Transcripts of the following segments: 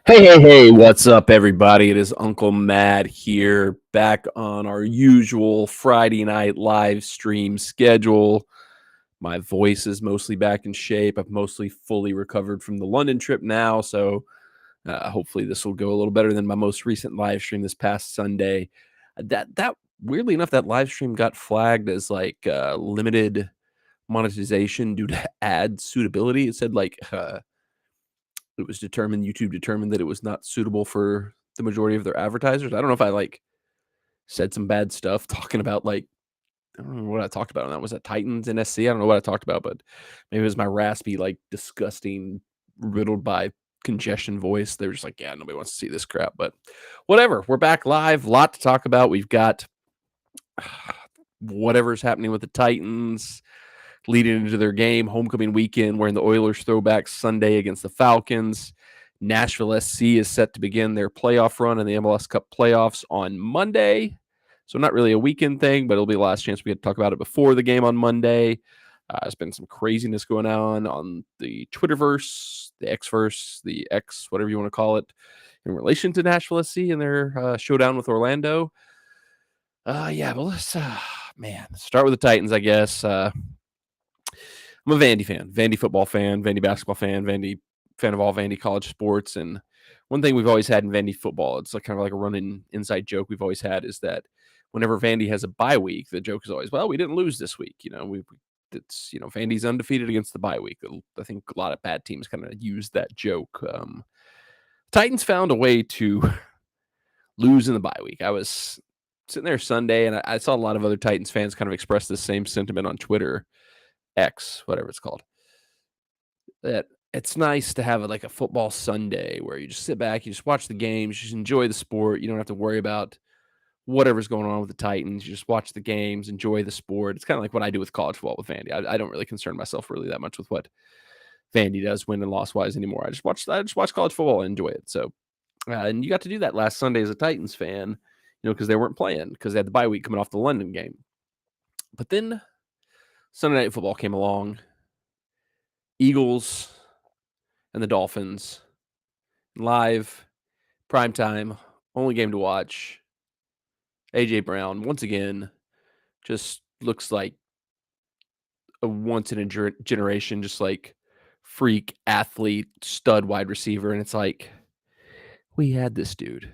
Hey, what's up, everybody? It is Uncle Matt here, back on our usual Friday night live stream schedule. My voice is mostly back in shape. I've mostly fully recovered from the London trip now, so hopefully this will go a little better than my most recent live stream this past Sunday. That weirdly enough, that live stream got flagged as like limited monetization due to ad suitability. It said it was determined YouTube determined that it was not suitable for the majority of their advertisers. I don't know if I, said some bad stuff talking about, I don't know what I talked about on that. Was that Titans, NSC? I don't know what I talked about, but maybe it was my raspy, disgusting, riddled by congestion voice. They were just like, "Yeah, nobody wants to see this crap," but whatever. We're back live. Lot to talk about. We've got whatever's happening with the Titans leading into their game, homecoming weekend, wearing the Oilers throwback Sunday against the Falcons. Nashville SC is set to begin their playoff run in the MLS Cup playoffs on Monday. So not really a weekend thing, but it'll be the last chance we get to talk about it before the game on Monday. There's been some craziness going on the Twitterverse, the Xverse, the X, whatever you want to call it, in relation to Nashville SC and their showdown with Orlando. Yeah, but let's start with the Titans, I guess. I'm a Vandy fan, Vandy football fan, Vandy basketball fan of all Vandy college sports. And one thing we've always had in Vandy football, it's kind of like a running inside joke we've always had, is that whenever Vandy has a bye week, the joke is always, well, we didn't lose this week. Vandy's undefeated against the bye week. I think a lot of bad teams kind of use that joke. Titans found a way to lose in the bye week. I was sitting there Sunday, and I saw a lot of other Titans fans kind of express the same sentiment on Twitter. X, whatever it's called. That it's nice to have a football Sunday where you just sit back, you just watch the games, you just enjoy the sport. You don't have to worry about whatever's going on with the Titans. You just watch the games, enjoy the sport. It's kind of like what I do with college football with Vandy. I don't really concern myself really that much with what Vandy does win and loss wise anymore. I just watch college football and enjoy it. So, and you got to do that last Sunday as a Titans fan, because they weren't playing because they had the bye week coming off the London game. But then Sunday Night Football came along. Eagles and the Dolphins live, prime time, only game to watch. AJ Brown once again just looks like a once in a generation, just like freak athlete, stud wide receiver, and it's like we had this dude,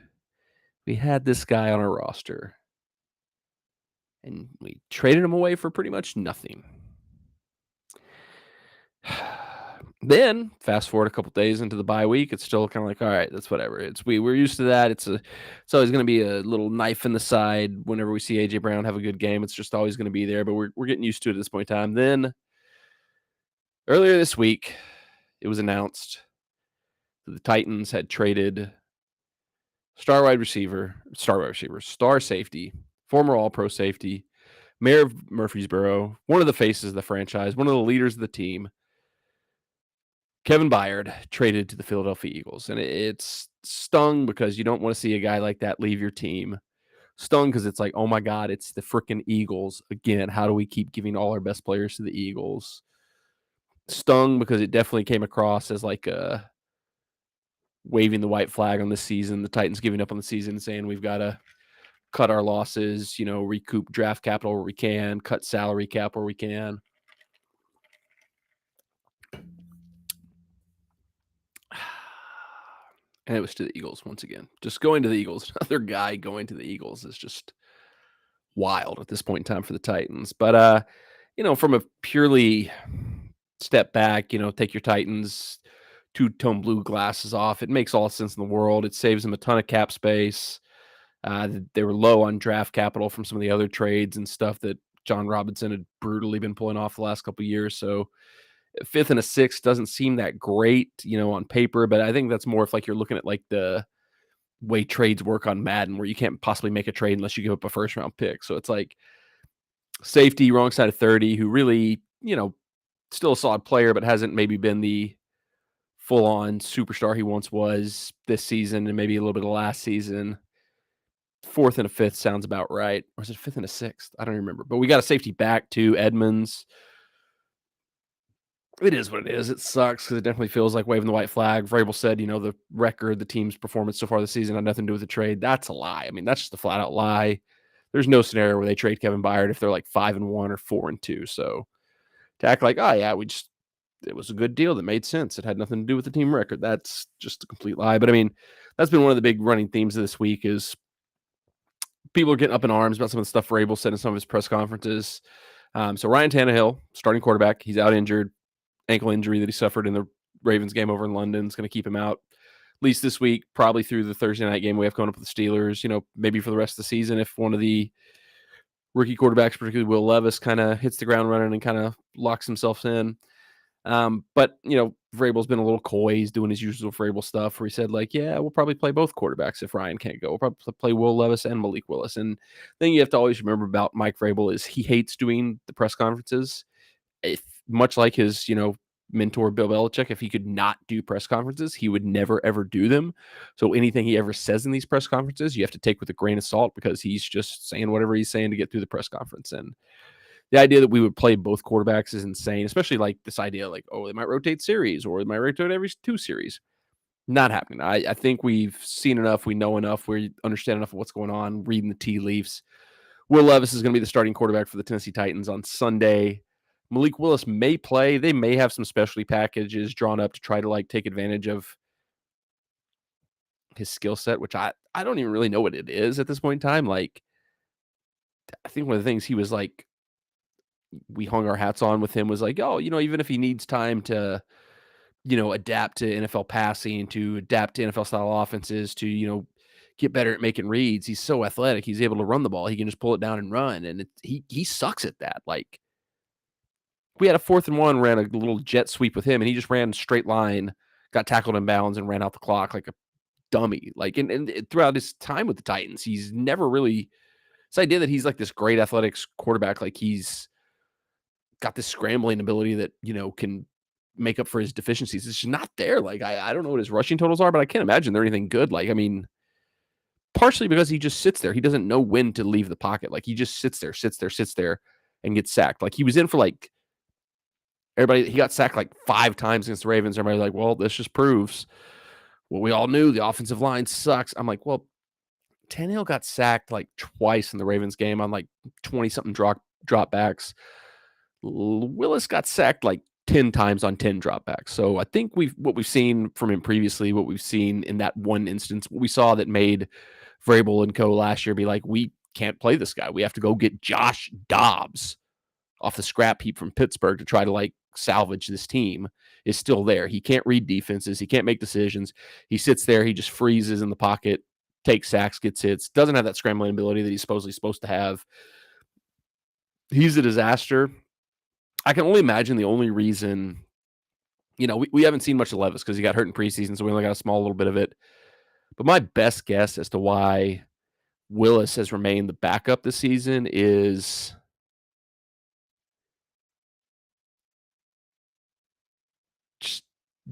we had this guy on our roster, and we traded him away for pretty much nothing. Then fast forward a couple days into the bye week, it's still kind of like, all right, that's whatever. We're used to that. It's always going to be a little knife in the side whenever we see AJ Brown have a good game. It's just always going to be there, but we're getting used to it at this point in time. Then earlier this week, it was announced that the Titans had traded star safety, former All-Pro safety, mayor of Murfreesboro, one of the faces of the franchise, one of the leaders of the team, Kevin Byard, traded to the Philadelphia Eagles. And it's stung because you don't want to see a guy like that leave your team. Stung because it's like, oh my God, it's the freaking Eagles again. How do we keep giving all our best players to the Eagles? Stung because it definitely came across as like waving the white flag on the season, the Titans giving up on the season, saying we've got to cut our losses, recoup draft capital where we can, cut salary cap where we can. And it was to the Eagles once again. Just going to the Eagles. Another guy going to the Eagles is just wild at this point in time for the Titans. But from a purely step back, take your Titans two-tone blue glasses off. It makes all the sense in the world. It saves them a ton of cap space. They were low on draft capital from some of the other trades and stuff that John Robinson had brutally been pulling off the last couple of years. So 5th and a 6th doesn't seem that great, on paper, but I think that's more if you're looking at the way trades work on Madden, where you can't possibly make a trade unless you give up a first round pick. So it's like safety, wrong side of 30, who really, still a solid player, but hasn't maybe been the full on superstar he once was this season and maybe a little bit of last season. 4th and a 5th sounds about right. Or is it 5th and a 6th? I don't remember. But we got a safety back too, Edmonds. It is what it is. It sucks because it definitely feels like waving the white flag. Vrabel said, the record, the team's performance so far this season had nothing to do with the trade. That's a lie. I mean, that's just a flat out lie. There's no scenario where they trade Kevin Byard if they're like 5-1 or 4-2. So to act like, oh yeah, it was a good deal that made sense. It had nothing to do with the team record. That's just a complete lie. But I mean, that's been one of the big running themes of this week is people are getting up in arms about some of the stuff Vrabel said in some of his press conferences. So Ryan Tannehill, starting quarterback, he's out injured, ankle injury that he suffered in the Ravens game over in London is going to keep him out at least this week, probably through the Thursday night game we have coming up with the Steelers. Maybe for the rest of the season if one of the rookie quarterbacks, particularly Will Levis, kind of hits the ground running and kind of locks himself in. But Vrabel's been a little coy. He's doing his usual Vrabel stuff where he said, like, yeah, we'll probably play both quarterbacks if Ryan can't go. We'll probably play Will Levis and Malik Willis. And the thing you have to always remember about Mike Vrabel is he hates doing the press conferences. If much like his, mentor Bill Belichick, if he could not do press conferences, he would never ever do them. So anything he ever says in these press conferences, you have to take with a grain of salt because he's just saying whatever he's saying to get through the press conference. And the idea that we would play both quarterbacks is insane, especially like this idea like, oh, they might rotate series or they might rotate every 2 series. Not happening. I think we've seen enough. We know enough. We understand enough of what's going on, reading the tea leaves. Will Levis is going to be the starting quarterback for the Tennessee Titans on Sunday. Malik Willis may play. They may have some specialty packages drawn up to try to like take advantage of his skill set, which I don't even really know what it is at this point in time. Like, I think one of the things he was like, we hung our hats on with him was like, oh, even if he needs time to, adapt to NFL passing, to adapt to NFL style offenses, to, get better at making reads. He's so athletic. He's able to run the ball. He can just pull it down and run. And he sucks at that. Like, we had a 4th and 1, ran a little jet sweep with him, and he just ran straight line, got tackled in bounds, and ran out the clock like a dummy. Like, and throughout his time with the Titans, he's never really this idea that he's like this great athletics quarterback, like he's got this scrambling ability that can make up for his deficiencies. It's just not there. Like, I don't know what his rushing totals are, but I can't imagine they're anything good. Like, I mean, partially because he just sits there. He doesn't know when to leave the pocket. Like, he just sits there, and gets sacked. Like, he was in for like everybody. He got sacked like 5 times against the Ravens. Everybody's like, well, this just proves what we all knew. The offensive line sucks. I'm like, well, Tannehill got sacked like twice in the Ravens game on like 20-something dropbacks. Willis got sacked like 10 times on 10 dropbacks. So I think what we've seen from him previously, what we've seen in that one instance, what we saw that made Vrabel and co last year be like, we can't play this guy. We have to go get Josh Dobbs off the scrap heap from Pittsburgh to try to like salvage this team is still there. He can't read defenses. He can't make decisions. He sits there. He just freezes in the pocket, takes sacks, gets hits, doesn't have that scrambling ability that he's supposedly supposed to have. He's a disaster. I can only imagine the only reason, we haven't seen much of Levis because he got hurt in preseason, so we only got a small little bit of it. But my best guess as to why Willis has remained the backup this season is just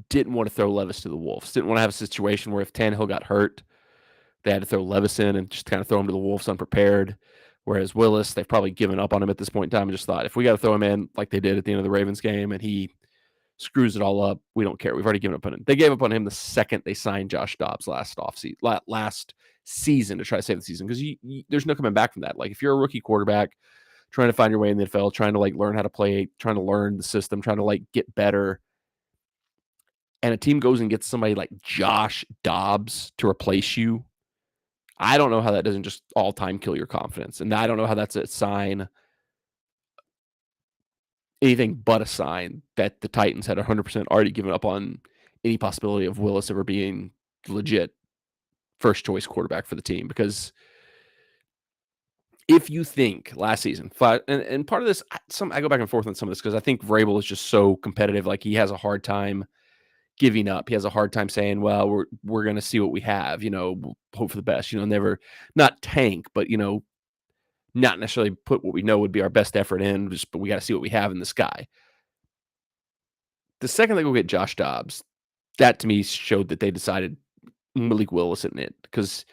didn't want to throw Levis to the Wolves. Didn't want to have a situation where if Tannehill got hurt, they had to throw Levis in and just kind of throw him to the Wolves unprepared. Whereas Willis, they've probably given up on him at this point in time and just thought, if we got to throw him in like they did at the end of the Ravens game and he screws it all up, we don't care. We've already given up on him. They gave up on him the second they signed Josh Dobbs last season to try to save the season because there's no coming back from that. Like, if you're a rookie quarterback trying to find your way in the NFL, trying to like learn how to play, trying to learn the system, trying to like get better, and a team goes and gets somebody like Josh Dobbs to replace you, I don't know how that doesn't just all time kill your confidence. And I don't know how that's a sign, anything but a sign that the Titans had 100% already given up on any possibility of Willis ever being legit first choice quarterback for the team. Because if you think last season, and part of this, I go back and forth on some of this because I think Vrabel is just so competitive. Like, he has a hard time giving up. He has a hard time saying, well, we're going to see what we have, we'll hope for the best, never, not tank, but, not necessarily put what we know would be our best effort in, but we got to see what we have in this guy. The second they go get Josh Dobbs, that to me showed that they decided Malik Willis isn't it. Because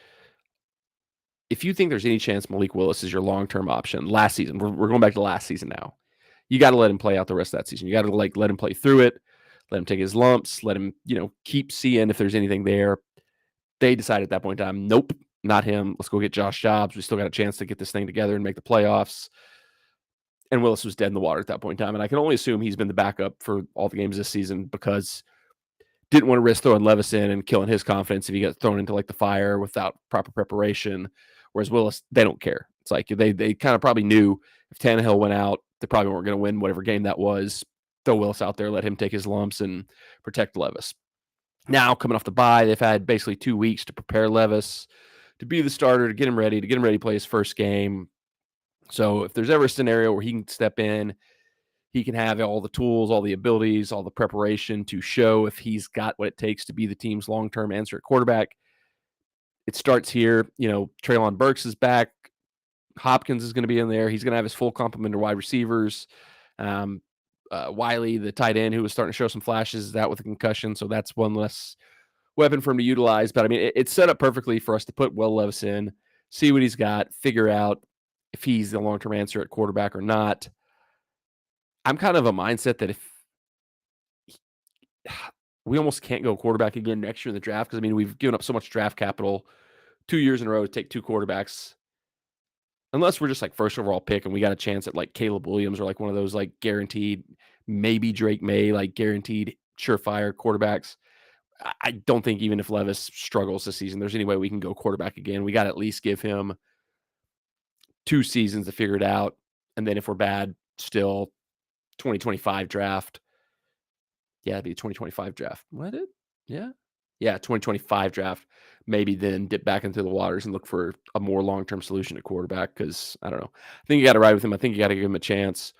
if you think there's any chance Malik Willis is your long-term option, last season, we're going back to last season now. you got to let him play out the rest of that season. You got to let him play through it, let him take his lumps, let him, keep seeing if there's anything there. They decided at that point in time, nope, not him. Let's go get Josh Jobs. We still got a chance to get this thing together and make the playoffs. And Willis was dead in the water at that point in time. And I can only assume he's been the backup for all the games this season because didn't want to risk throwing Levis in and killing his confidence if he got thrown into the fire without proper preparation. Whereas Willis, they don't care. It's like they kind of probably knew if Tannehill went out, they probably weren't going to win whatever game that was. Throw Willis out there, let him take his lumps and protect Levis. Now, coming off the bye, they've had basically 2 weeks to prepare Levis to be the starter, to get him ready to play his first game. So if there's ever a scenario where he can step in, he can have all the tools, all the abilities, all the preparation to show if he's got what it takes to be the team's long-term answer at quarterback. It starts here. Treylon Burks is back. Hopkins is going to be in there. He's going to have his full complement of wide receivers. Wiley, the tight end, who was starting to show some flashes, is out with a concussion, so that's one less weapon for him to utilize. But, it's set up perfectly for us to put Will Levis in, see what he's got, figure out if he's the long-term answer at quarterback or not. I'm kind of a mindset that if we almost can't go quarterback again next year in the draft because, we've given up so much draft capital 2 years in a row to take 2 quarterbacks. Unless we're just first overall pick and we got a chance at Caleb Williams or one of those guaranteed, maybe Drake May, guaranteed surefire quarterbacks. I don't think even if Levis struggles this season, there's any way we can go quarterback again. We got to at least give him 2 seasons to figure it out. And then if we're bad, still 2025 draft. Yeah, it'd be a 2025 draft. What it? Yeah. Yeah, 2025 draft. Maybe then dip back into the waters and look for a more long-term solution at quarterback because, I don't know. I think you got to ride with him. I think you got to give him a chance.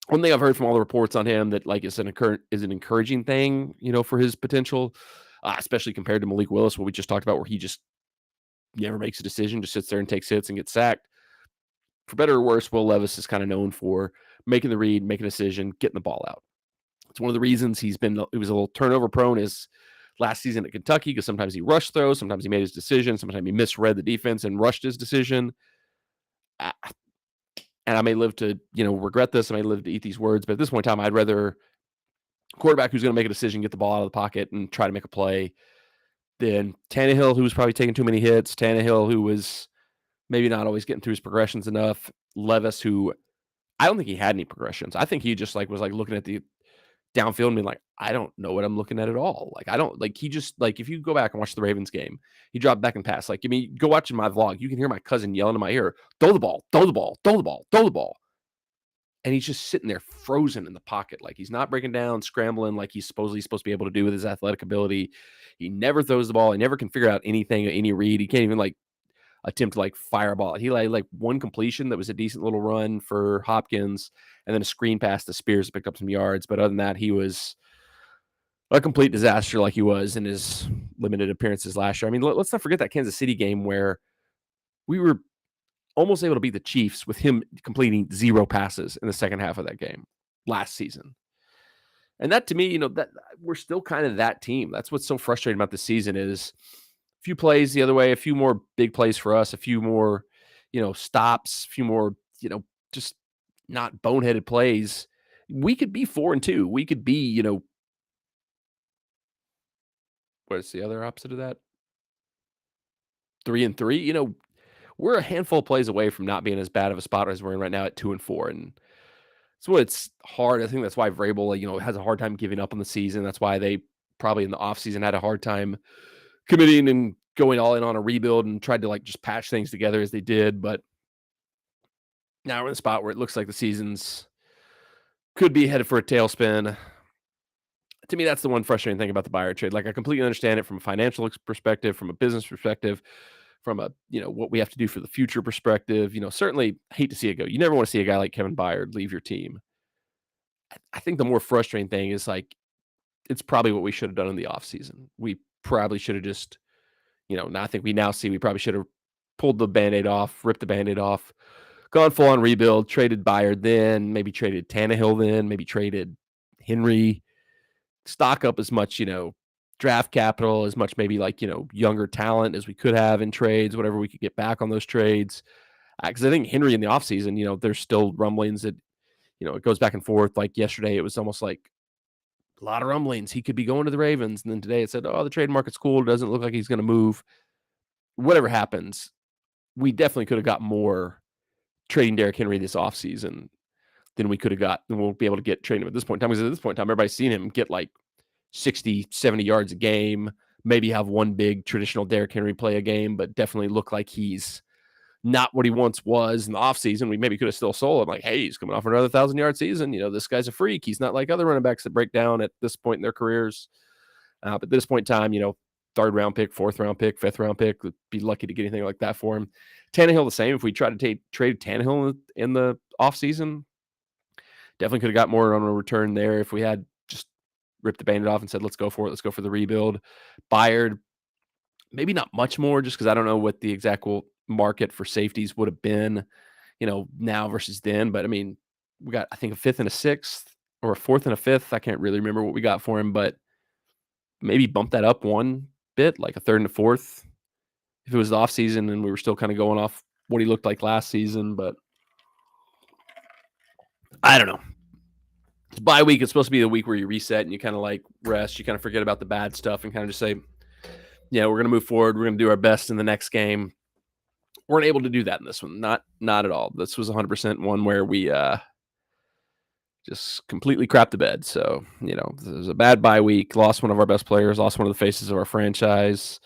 One thing I've heard from all the reports on him that is an encouraging thing, for his potential, especially compared to Malik Willis, what we just talked about, where he just never makes a decision, just sits there and takes hits and gets sacked. For better or worse, Will Levis is kind of known for making the read, making a decision, getting the ball out. It's one of the reasons he was a little turnover prone is last season at Kentucky because sometimes he rushed throws, sometimes he made his decision, sometimes he misread the defense and rushed his decision. And I may live to, regret this. I may live to eat these words. But at this point in time, I'd rather a quarterback who's going to make a decision, get the ball out of the pocket and try to make a play than Tannehill, who was probably taking too many hits. Tannehill, who was maybe not always getting through his progressions enough. Levis, who I don't think he had any progressions. I think he just was looking at the downfield and being I don't know what I'm looking at all. I don't he just if you go back and watch the Ravens game, he dropped back and passed. Go watch my vlog. You can hear my cousin yelling in my ear, throw the ball, throw the ball, throw the ball, throw the ball. And he's just sitting there frozen in the pocket. He's not breaking down, scrambling he's supposed to be able to do with his athletic ability. He never throws the ball. He never can figure out anything, any read. He can't even attempt to fire a ball. He one completion that was a decent little run for Hopkins and then a screen pass to Spears picked up some yards. But other than that, he was a complete disaster he was in his limited appearances last year. Let's not forget that Kansas City game where we were almost able to beat the Chiefs with him completing 0 passes in the second half of that game last season. And that to me, that we're still kind of that team. That's what's so frustrating about this season is a few plays the other way, a few more big plays for us, a few more, stops, a few more, just not boneheaded plays. We could be 4-2. We could be, what's the other opposite of that? 3-3. We're a handful of plays away from not being as bad of a spot as we're in right now at 2-4. And so it's hard. I think that's why Vrabel, has a hard time giving up on the season. That's why they probably in the offseason had a hard time committing and going all in on a rebuild and tried to just patch things together as they did. But now we're in a spot where it looks like the season's could be headed for a tailspin. To me, that's the one frustrating thing about the Byard trade. I completely understand it from a financial perspective, from a business perspective, from a, what we have to do for the future perspective. Certainly hate to see it go. You never want to see a guy like Kevin Byard leave your team. I think the more frustrating thing is it's probably what we should have done in the offseason. We probably should have just, I think we now see we probably should have pulled the Band-Aid off, ripped the Band-Aid off, gone full on rebuild, traded Byard then, maybe traded Tannehill then, maybe traded Henry, stock up as much, draft capital, as much maybe younger talent as we could have in trades, whatever we could get back on those trades. Because I think Henry in the offseason, there's still rumblings that, it goes back and forth. Like yesterday, it was almost like a lot of rumblings. He could be going to the Ravens. And then today it said, oh, the trade market's cool. It doesn't look like he's going to move. Whatever happens, we definitely could have got more trading Derrick Henry this offseason than we could have got. And we'll be able to get trading him at this point in time. Because at this point in time, everybody's seen him get like 60, 70 yards a game, maybe have one big traditional Derrick Henry play a game, but definitely look like he's not what he once was in the offseason. We maybe could have still sold him like, hey, he's coming off another 1,000-yard season. This guy's a freak. He's not like other running backs that break down at this point in their careers. But at this point in time, third round pick, fourth round pick, fifth round pick, would be lucky to get anything like that for him. Tannehill the same. If we tried to trade Tannehill in the offseason, definitely could have got more on a return there if we had just ripped the Band-Aid off and said, let's go for it. Let's go for the rebuild. Byard, maybe not much more just because I don't know what the exact market for safeties would have been, now versus then. But I mean, we got, I think, a fifth and a sixth or a fourth and a fifth. I can't really remember what we got for him, but maybe bump that up one bit, like a third and a fourth if it was the off season and we were still kind of going off what he looked like last season. But I don't know. It's bye week. It's supposed to be the week where you reset and you kind of like rest. You kind of forget about the bad stuff and kind of just say, we're going to move forward. We're going to do our best in the next game. Weren't able to do that in this one. Not at all. This was 100% one where we just completely crapped the bed. So, it was a bad bye week. Lost one of our best players. Lost one of the faces of our franchise.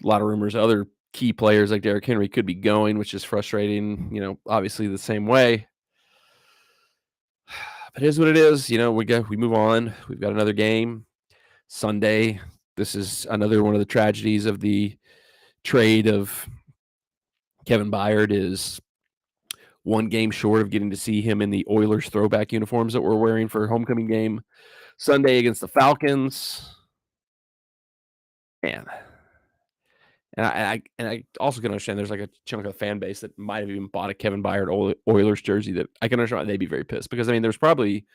A lot of rumors other key players like Derrick Henry could be going, which is frustrating. Obviously the same way. But it is what it is. We move on. We've got another game Sunday. This is another one of the tragedies of the trade of Kevin Byard is one game short of getting to see him in the Oilers throwback uniforms that we're wearing for homecoming game Sunday against the Falcons. Man. And I also can understand there's like a chunk of the fan base that might have even bought a Kevin Byard Oilers jersey that I can understand why they'd be very pissed. Because, I mean, there's probably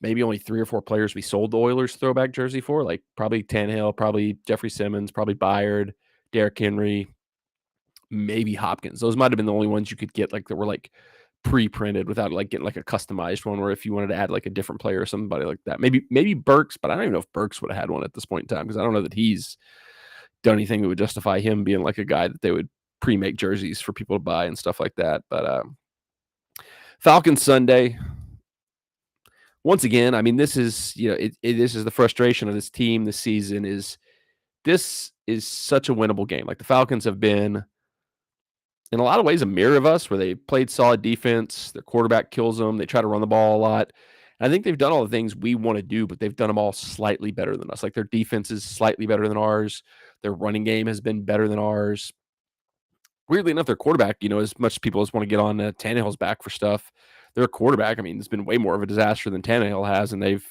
maybe only 3 or 4 players we sold the Oilers throwback jersey for, like probably Tannehill, probably Jeffrey Simmons, probably Byard, Derrick Henry, maybe Hopkins. Those might have been the only ones you could get like that were like pre-printed without like getting like a customized one, where if you wanted to add like a different player or somebody like that. Maybe Burks, but I don't even know if Burks would have had one at this point in time because I don't know that he's done anything that would justify him being like a guy that they would pre-make jerseys for people to buy and stuff like that. But Falcons Sunday. Once again, I mean, this is, this is the frustration of this team this season this is such a winnable game. Like the Falcons have been in a lot of ways a mirror of us where they played solid defense. Their quarterback kills them. They try to run the ball a lot. And I think they've done all the things we want to do, but they've done them all slightly better than us. Like their defense is slightly better than ours. Their running game has been better than ours. Weirdly enough, their quarterback, as much as people just want to get on Tannehill's back for stuff, their quarterback, I mean, it's been way more of a disaster than Tannehill has, and they've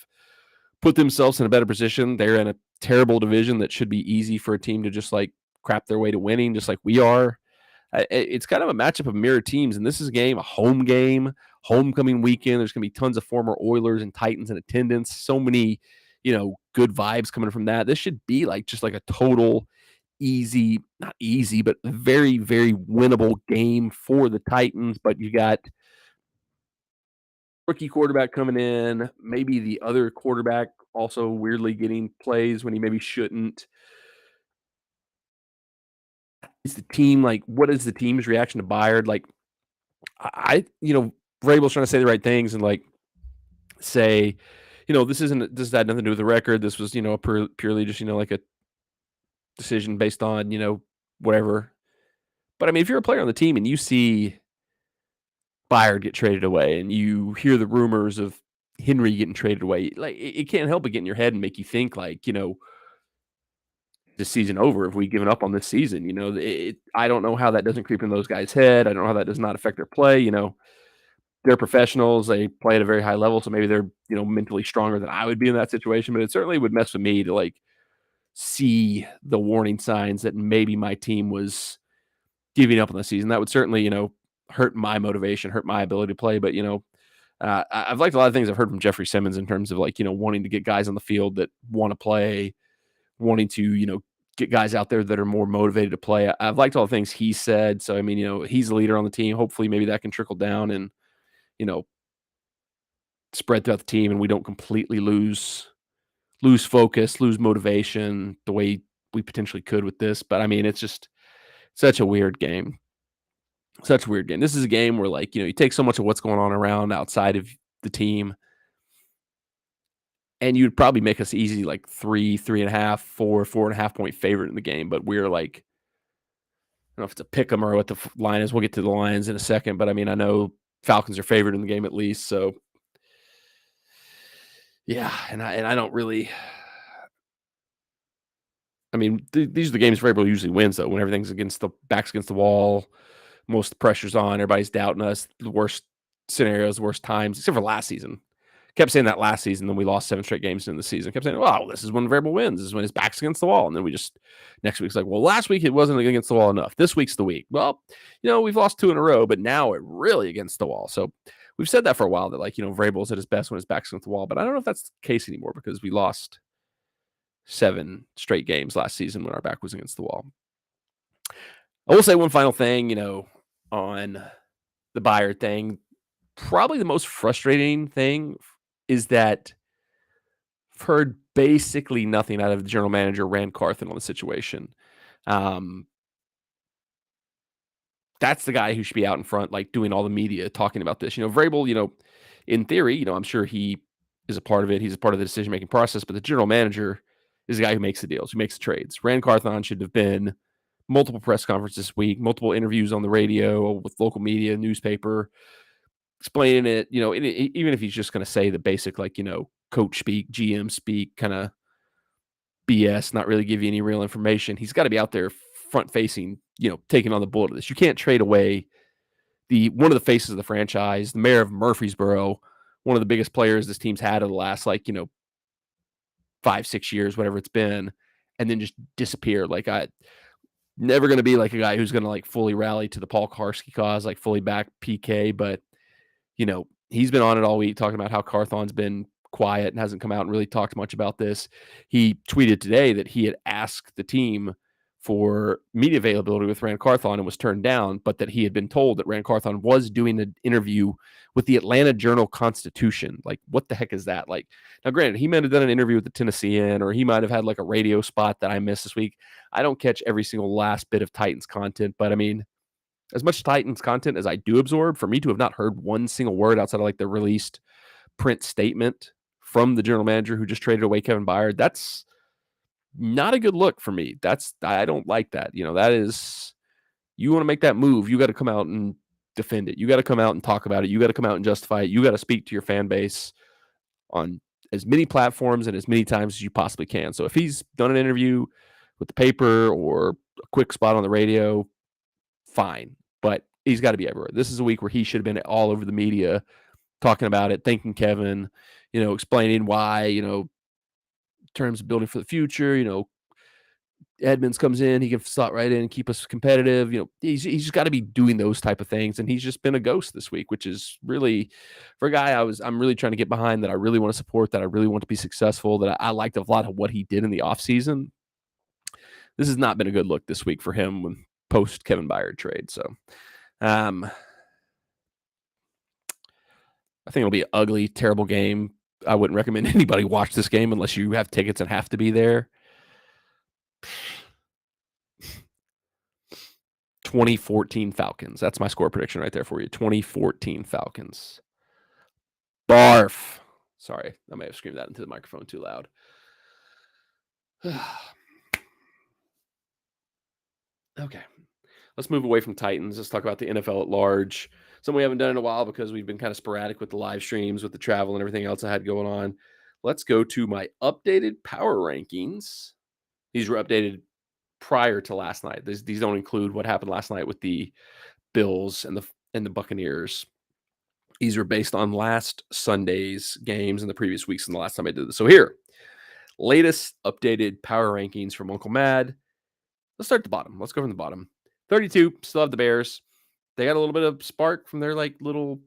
put themselves in a better position. They're in a terrible division that should be easy for a team to just like crap their way to winning, just like we are. It's kind of a matchup of mirror teams, and this is a home game, homecoming weekend. There's going to be tons of former Oilers and Titans in attendance. So many, good vibes coming from that. This should be like just like a total easy, not easy, but very, very winnable game for the Titans. But you got rookie quarterback coming in, maybe the other quarterback also weirdly getting plays when he maybe shouldn't. Is the team like, what is the team's reaction to Byard? Like, Vrabel's trying to say the right things and like say, this had nothing to do with the record. This was, purely just, like a decision based on, whatever. But I mean, if you're a player on the team and you see Byard get traded away and you hear the rumors of Henry getting traded away, like it can't help but get in your head and make you think like, this season over if we've given up on this season. I don't know how that doesn't creep in those guys' head. I don't know how that does not affect their play. They're professionals. They play at a very high level, so maybe they're, mentally stronger than I would be in that situation. But it certainly would mess with me to like see the warning signs that maybe my team was giving up on the season. That would certainly, hurt my motivation, hurt my ability to play. But, I've liked a lot of things I've heard from Jeffrey Simmons in terms of like, wanting to get guys on the field that want to play, wanting to, get guys out there that are more motivated to play. I've liked all the things he said. So, I mean, he's the leader on the team. Hopefully maybe that can trickle down and, you know, spread throughout the team and we don't completely lose focus, lose motivation the way we potentially could with this. But I mean, it's just such a weird game. Such a weird game. This is a game where, like, you take so much of what's going on around outside of the team, and you'd probably make us easy like 3.5, 4.5 point favorite in the game. But we're like, I don't know if it's a pick 'em or what the line is. We'll get to the lines in a second. But I mean, I know Falcons are favored in the game at least. So yeah, and I don't really. I mean, these are the games Vrabel usually wins though, when everything's backs against the wall, most of the pressure's on, everybody's doubting us, the worst scenarios, the worst times, except for last season. Kept saying that last season, then we lost 7 straight games in the season. Kept saying, "Wow, this is when Vrabel wins. This is when his back's against the wall." And then we just next week's like, "Well, last week it wasn't against the wall enough. This week's the week." Well, we've lost 2 in a row, but now it really against the wall. So we've said that for a while that, like, Vrabel's at his best when his back's against the wall. But I don't know if that's the case anymore because we lost 7 straight games last season when our back was against the wall. I will say one final thing, on the Byard thing. Probably the most frustrating thing is that I've heard basically nothing out of the general manager, Rand Carthen, on the situation. That's the guy who should be out in front, like, doing all the media, talking about this. Vrabel, in theory, I'm sure he is a part of it. He's a part of the decision-making process, but the general manager is the guy who makes the deals, who makes the trades. Rand Carthon should have been multiple press conferences this week, multiple interviews on the radio with local media, newspaper, explaining it, even if he's just going to say the basic, like, coach speak, GM speak, kind of BS, not really give you any real information. He's got to be out there front facing, taking on the bullet of this. You can't trade away one of the faces of the franchise, the mayor of Murfreesboro, one of the biggest players this team's had in the last, 5-6 years, whatever it's been, and then just disappear. Like, I never going to be like a guy who's going to, like, fully rally to the Paul Karski cause, like fully back PK, but he's been on it all week talking about how Carthon's been quiet and hasn't come out and really talked much about this. He tweeted today that he had asked the team for media availability with Rand Carthon and was turned down, but that he had been told that Rand Carthon was doing an interview with the Atlanta Journal-Constitution. Like, what the heck is that? Like, now granted, he might have done an interview with the Tennessean, or he might have had like a radio spot that I missed this week. I don't catch every single last bit of Titans content, but I mean, as much Titans content as I do absorb, for me to have not heard one single word outside of like the released print statement from the general manager who just traded away Kevin Byard, that's not a good look for me. I don't like that. That is, you want to make that move, you got to come out and defend it. You got to come out and talk about it. You got to come out and justify it. You got to speak to your fan base on as many platforms and as many times as you possibly can. So if he's done an interview with the paper or a quick spot on the radio, fine, but he's got to be everywhere. This is a week where he should have been all over the media talking about it, thanking Kevin, explaining why, in terms of building for the future, Edmonds comes in, he can slot right in and keep us competitive. He's just got to be doing those type of things, and he's just been a ghost this week, which is really, for a guy I'm really trying to get behind, that I really want to support, that I really want to be successful, that I liked a lot of what he did in the offseason. This has not been a good look this week for him when post Kevin Byard trade. So I think it'll be an ugly, terrible game. I wouldn't recommend anybody watch this game unless you have tickets and have to be there. 2014 Falcons. That's my score prediction right there for you. 2014 Falcons. Barf. Sorry, I may have screamed that into the microphone too loud. Okay. Let's move away from Titans. Let's talk about the NFL at large. Something we haven't done in a while because we've been kind of sporadic with the live streams, with the travel and everything else I had going on. Let's go to my updated power rankings. These were updated prior to last night. These don't include what happened last night with the Bills and the Buccaneers. These were based on last Sunday's games and the previous weeks and the last time I did this. So here, latest updated power rankings from Uncle Mad. Let's start at the bottom. Let's go from the bottom. 32, still have the Bears. They got a little bit of spark from their like little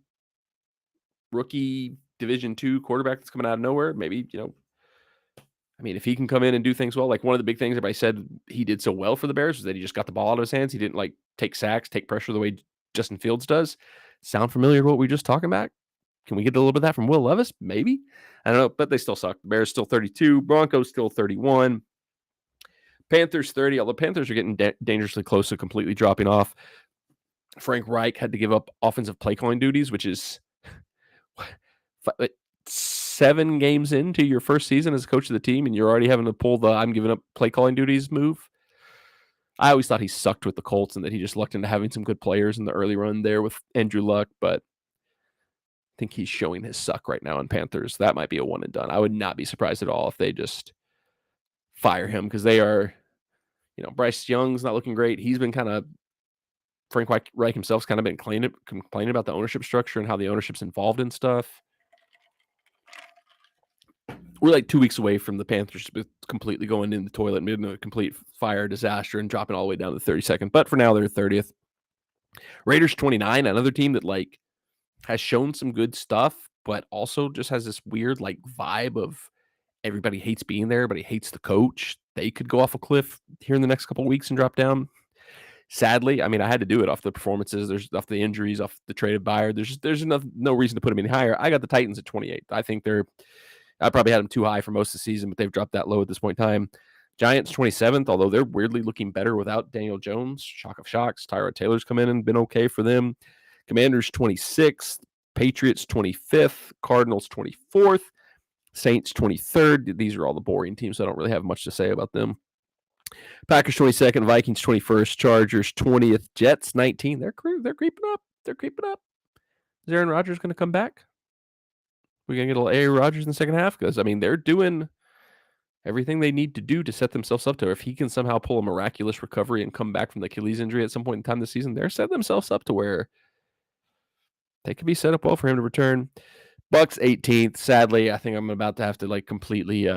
rookie Division II quarterback that's coming out of nowhere. Maybe, I mean, if he can come in and do things well, like one of the big things everybody said he did so well for the Bears was that he just got the ball out of his hands. He didn't like take sacks, take pressure the way Justin Fields does. Sound familiar to what we were just talking about? Can we get a little bit of that from Will Levis? Maybe. I don't know, but they still suck. The Bears still 32. Broncos still 31. Panthers 30, although Panthers are getting dangerously close to completely dropping off. Frank Reich had to give up offensive play calling duties, which is 7 games into your first season as coach of the team, and you're already having to pull the I'm giving up play calling duties move. I always thought he sucked with the Colts and that he just lucked into having some good players in the early run there with Andrew Luck, but I think he's showing his suck right now in Panthers. That might be a one and done. I would not be surprised at all if they just fire him because they are, Bryce Young's not looking great. He's been kind of Frank Reich himself's kind of been complaining about the ownership structure and how the ownership's involved in stuff. We're like 2 weeks away from the Panthers completely going in the toilet, in a complete fire disaster and dropping all the way down to 32nd. But for now, they're 30th. Raiders 29, another team that has shown some good stuff, but also just has this weird vibe of everybody hates being there, but he hates the coach. They could go off a cliff here in the next couple of weeks and drop down. Sadly, I mean, I had to do it off the performances. There's off the injuries, off the traded buyer. There's no reason to put them any higher. I got the Titans at 28. I think I probably had them too high for most of the season, but they've dropped that low at this point in time. Giants 27th, although they're weirdly looking better without Daniel Jones. Shock of shocks. Tyrod Taylor's come in and been okay for them. Commanders 26th. Patriots 25th. Cardinals 24th. Saints 23rd. These are all the boring teams, so I don't really have much to say about them. Packers 22nd, Vikings 21st, Chargers 20th, Jets 19. They're creeping up. They're creeping up. Is Aaron Rodgers going to come back? We're going to get a little Aaron Rodgers in the second half? Because, I mean, they're doing everything they need to do to set themselves up to. If he can somehow pull a miraculous recovery and come back from the Achilles injury at some point in time this season, they're setting themselves up to where they could be set up well for him to return. Bucks 18th. Sadly, I think I'm about to have to completely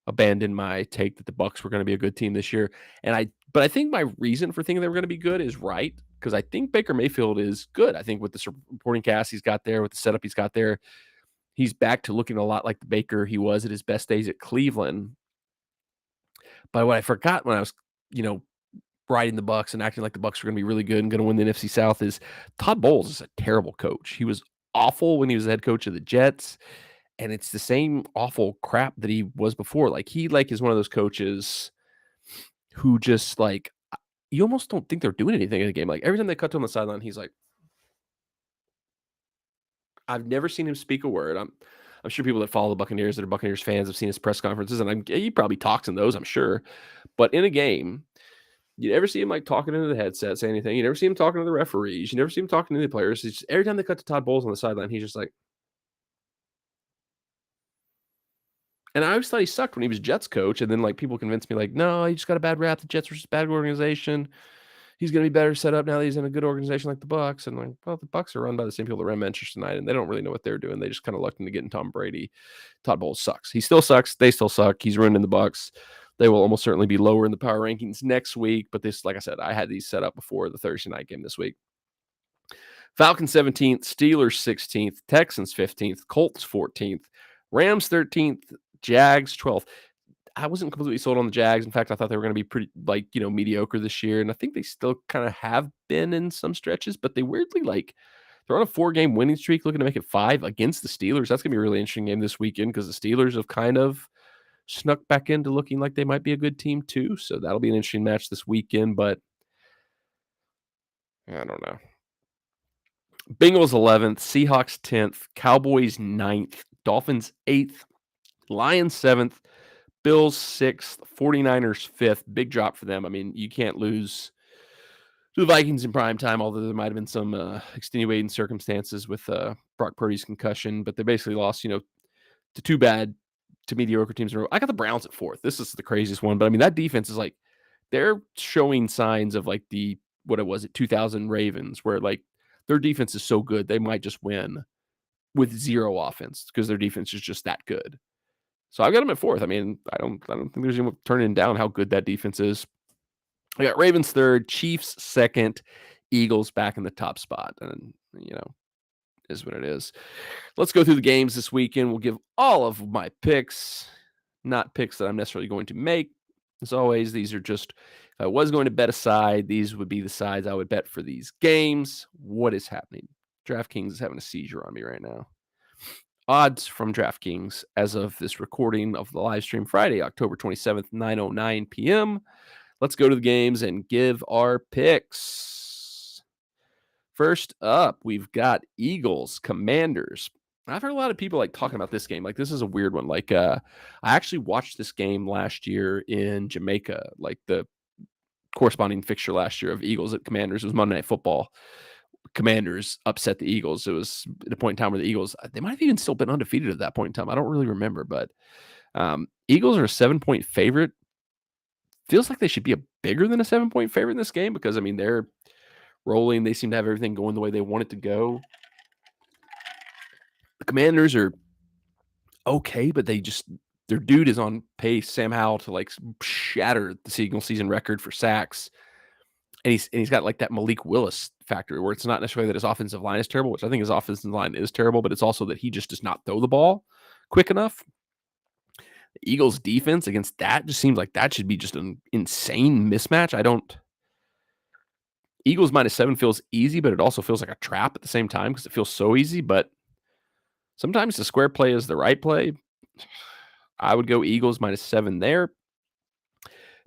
abandon my take that the Bucks were going to be a good team this year. But I think my reason for thinking they were going to be good is right, because I think Baker Mayfield is good. I think with the supporting cast he's got there, with the setup he's got there, he's back to looking a lot like the Baker he was at his best days at Cleveland. But what I forgot when I was, riding the Bucks and acting like the Bucks were going to be really good and going to win the NFC South is Todd Bowles is a terrible coach. He was awful when he was the head coach of the Jets. And it's the same awful crap that he was before. He is one of those coaches who just you almost don't think they're doing anything in the game. Every time they cut to him on the sideline, he's like, I've never seen him speak a word. I'm sure people that follow the Buccaneers that are Buccaneers fans have seen his press conferences, and he probably talks in those, I'm sure. But in a game, you never see him talking into the headset, saying anything. You never see him talking to the referees. You never see him talking to the players. It's just, every time they cut to Todd Bowles on the sideline, he's just like. And I always thought he sucked when he was Jets coach, and then people convinced me no, he just got a bad rap. The Jets were just a bad organization. He's going to be better set up now that he's in a good organization like the Bucks. And the Bucks are run by the same people that ran Manchester United, and they don't really know what they're doing. They just kind of lucked into getting Tom Brady. Todd Bowles sucks. He still sucks. They still suck. He's ruining the Bucks. They will almost certainly be lower in the power rankings next week. But this, like I said, I had these set up before the Thursday night game this week. Falcons 17th, Steelers 16th, Texans 15th, Colts 14th, Rams 13th, Jags 12th. I wasn't completely sold on the Jags. In fact, I thought they were going to be pretty mediocre this year. And I think they still kind of have been in some stretches, but they weirdly they're on a 4-game winning streak, looking to make it 5 against the Steelers. That's going to be a really interesting game this weekend because the Steelers have kind of snuck back into looking like they might be a good team too. So that'll be an interesting match this weekend, but I don't know. Bengals 11th, Seahawks 10th, Cowboys 9th, Dolphins 8th, Lions 7th, Bills 6th, 49ers 5th. Big drop for them. I mean, you can't lose to the Vikings in prime time, although there might have been some extenuating circumstances with Brock Purdy's concussion, but they basically lost, to 2 bad to mediocre teams in a row. I got the Browns at 4th. This is the craziest one, but I mean, that defense is they're showing signs of the, what it was at 2000 Ravens, where their defense is so good, they might just win with 0 offense because their defense is just that good. So I've got them at 4th. I mean, I don't think there's anyone turning down how good that defense is. I got Ravens 3rd, Chiefs 2nd, Eagles back in the top spot. And, is what it is. Let's go through the games this weekend. We'll give all of my picks, not picks that I'm necessarily going to make. As always, these are just, if I was going to bet a side, these would be the sides I would bet for these games. What is happening? DraftKings is having a seizure on me right now. Odds from DraftKings as of this recording of the live stream Friday, October 27th, 9:09 p.m. Let's go to the games and give our picks. First up, we've got Eagles, Commanders. I've heard a lot of people talking about this game. This is a weird one. I actually watched this game last year in Jamaica, the corresponding fixture last year of Eagles at Commanders. It was Monday Night Football. Commanders upset the Eagles. It was at a point in time where the Eagles, they might have even still been undefeated at that point in time. I don't really remember, but Eagles are a 7-point favorite. Feels like they should be a bigger than a 7-point favorite in this game because, they're rolling. They seem to have everything going the way they want it to go. The Commanders are okay, but their dude is on pace, Sam Howell, to shatter the Eagles season record for sacks. And he's got that Malik Willis factor where it's not necessarily that his offensive line is terrible, which I think his offensive line is terrible, but it's also that he just does not throw the ball quick enough. The Eagles defense against that just seems like that should be just an insane mismatch. Eagles -7 feels easy, but it also feels like a trap at the same time because it feels so easy, but sometimes the square play is the right play. I would go Eagles -7 there.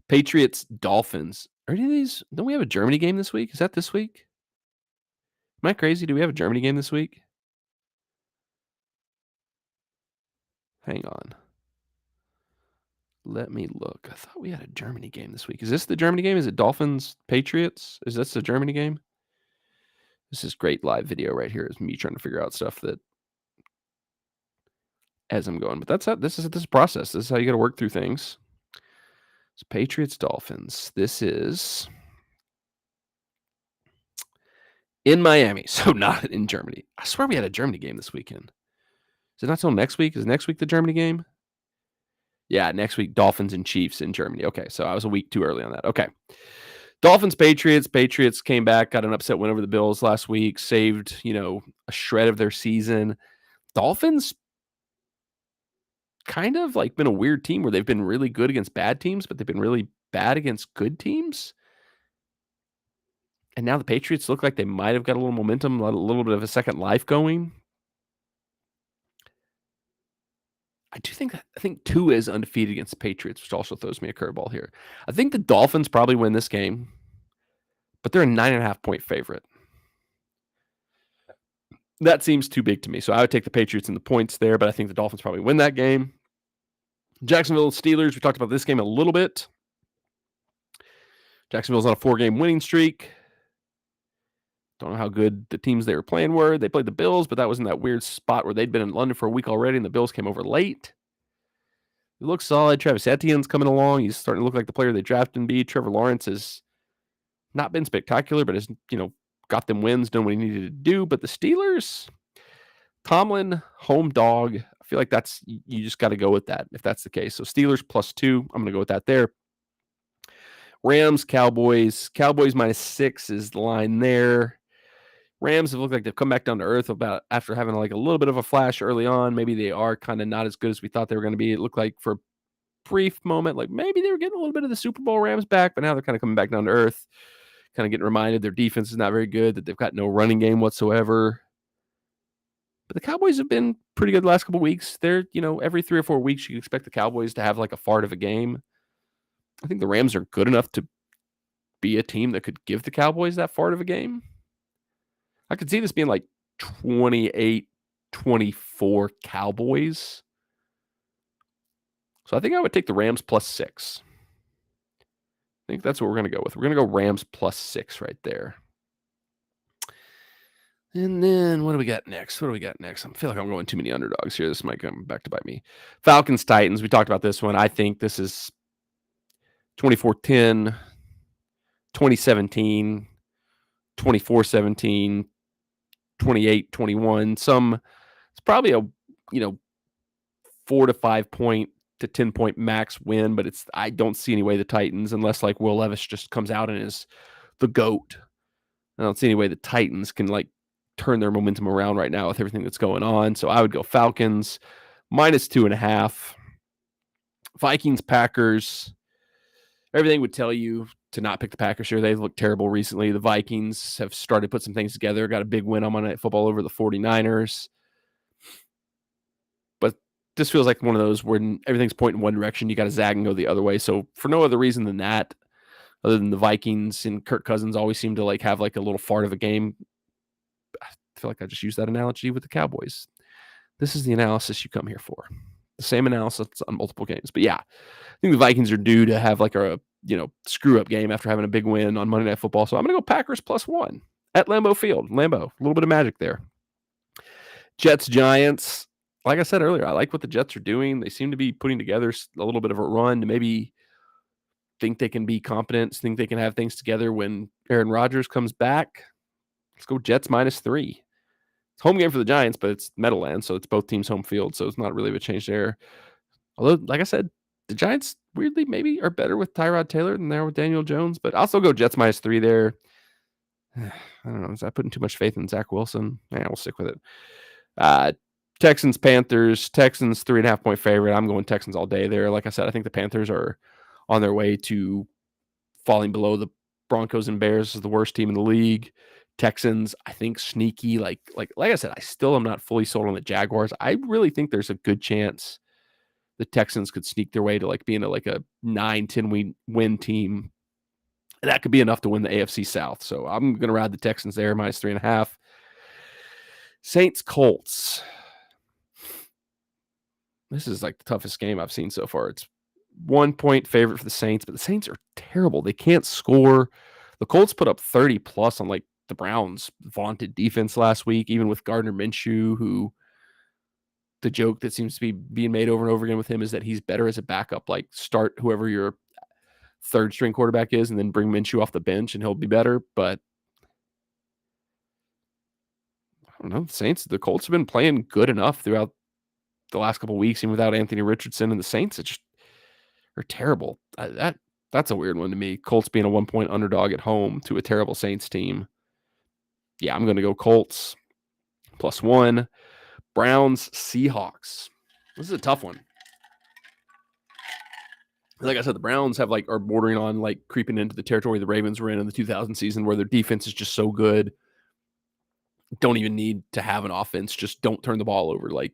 Patriots, Dolphins. Are any of these? Don't we have a Germany game this week? Is that this week? Am I crazy? Do we have a Germany game this week? Hang on. Let me look. I thought we had a Germany game this week. Is this the Germany game? Is it Dolphins, Patriots? Is this the Germany game? This is great live video right here. Is me trying to figure out stuff that as I'm going. But that's how this is a process. This is how you got to work through things. It's Patriots, Dolphins. This is in Miami, so not in Germany. I swear we had a Germany game this weekend. Is it not till next week? Is next week the Germany game? Yeah, next week, Dolphins and Chiefs in Germany. Okay, so I was a week too early on that. Okay. Dolphins, Patriots. Patriots came back, got an upset win over the Bills last week, saved, a shred of their season. Dolphins kind of been a weird team where they've been really good against bad teams, but they've been really bad against good teams. And now the Patriots look like they might have got a little momentum, a little bit of a second life going. I think Tua is undefeated against the Patriots, which also throws me a curveball here. I think the Dolphins probably win this game, but they're a 9.5-point favorite. That seems too big to me. So I would take the Patriots in the points there, but I think the Dolphins probably win that game. Jacksonville Steelers, we talked about this game a little bit. Jacksonville's on a 4-game winning streak. Don't know how good the teams they were playing were. They played the Bills, but that was in that weird spot where they'd been in London for a week already, and the Bills came over late. It looks solid. Travis Etienne's coming along. He's starting to look like the player they drafted and be. Trevor Lawrence has not been spectacular, but has, got them wins, done what he needed to do. But the Steelers, Tomlin, home dog. I feel like you just got to go with that if that's the case. So Steelers +2. I'm going to go with that there. Rams, Cowboys. Cowboys -6 is the line there. Rams have looked like they've come back down to earth about after having a little bit of a flash early on. Maybe they are kind of not as good as we thought they were going to be. It looked like for a brief moment, maybe they were getting a little bit of the Super Bowl Rams back, but now they're kind of coming back down to earth, kind of getting reminded their defense is not very good, that they've got no running game whatsoever. But the Cowboys have been pretty good the last couple of weeks. They're, every 3 or 4 weeks, you can expect the Cowboys to have a fart of a game. I think the Rams are good enough to be a team that could give the Cowboys that fart of a game. I could see this being 28-24 Cowboys. So I think I would take the Rams +6. I think that's what we're going to go with. We're going to go Rams +6 right there. And then what do we got next? I feel like I'm going too many underdogs here. This might come back to bite me. Falcons, Titans. We talked about this one. I think this is 24-10, 2017, 24-17, 28-21. It's probably a 4 to 5 point to 10 point max win, but I don't see any way the Titans, unless Will Levis just comes out and is the GOAT. I don't see any way the Titans can turn their momentum around right now with everything that's going on. So I would go Falcons -2.5. Vikings, Packers. Everything would tell you to not pick the Packers here. They've looked terrible recently. The Vikings have started to put some things together, got a big win on Monday Night Football over the 49ers. But this feels like one of those where everything's pointing one direction. You got to zag and go the other way. So for no other reason than that, other than the Vikings and Kirk Cousins always seem to like have like a little fart of a game. I feel like I just used that analogy with the Cowboys. This is the analysis you come here for. The same analysis on multiple games. But yeah, I think the Vikings are due to have like a screw up game after having a big win on Monday Night Football. So I'm going to go Packers +1 at Lambeau Field. Lambeau, a little bit of magic there. Jets, Giants. Like I said earlier, I like what the Jets are doing. They seem to be putting together a little bit of a run to maybe think they can be competent, think they can have things together when Aaron Rodgers comes back. Let's go Jets -3. It's home game for the Giants, but it's Meadowlands, so it's both teams' home field, so it's not really a change there. Although, like I said, the Giants weirdly maybe are better with Tyrod Taylor than they are with Daniel Jones, but I'll still go Jets -3 there. I don't know. Is that putting too much faith in Zach Wilson? Yeah, we'll stick with it. Texans, Panthers. Texans 3.5-point favorite. I'm going Texans all day there. Like I said, I think the Panthers are on their way to falling below the Broncos and Bears. This is the worst team in the league. Texans, I think sneaky. Like I said, I still am not fully sold on the Jaguars. I really think there's a good chance the Texans could sneak their way to like being a 9-10 win team. And that could be enough to win the AFC South. So I'm going to ride the Texans there, -3.5. Saints, Colts. This is like the toughest game I've seen so far. It's 1-point favorite for the Saints, but the Saints are terrible. They can't score. The Colts put up 30+ on like the Browns' vaunted defense last week, even with Gardner Minshew, who the joke that seems to be being made over and over again with him is that he's better as a backup. Like start whoever your third string quarterback is and then bring Minshew off the bench and he'll be better. But I don't know. The Colts have been playing good enough throughout the last couple of weeks, even without Anthony Richardson, and the Saints are terrible. That's a weird one to me. Colts being a 1-point underdog at home to a terrible Saints team. Yeah, I'm going to go Colts +1. Browns, Seahawks. This is a tough one. Like I said, the Browns are bordering on like creeping into the territory the Ravens were in the 2000 season, where their defense is just so good. Don't even need to have an offense. Just don't turn the ball over. Like,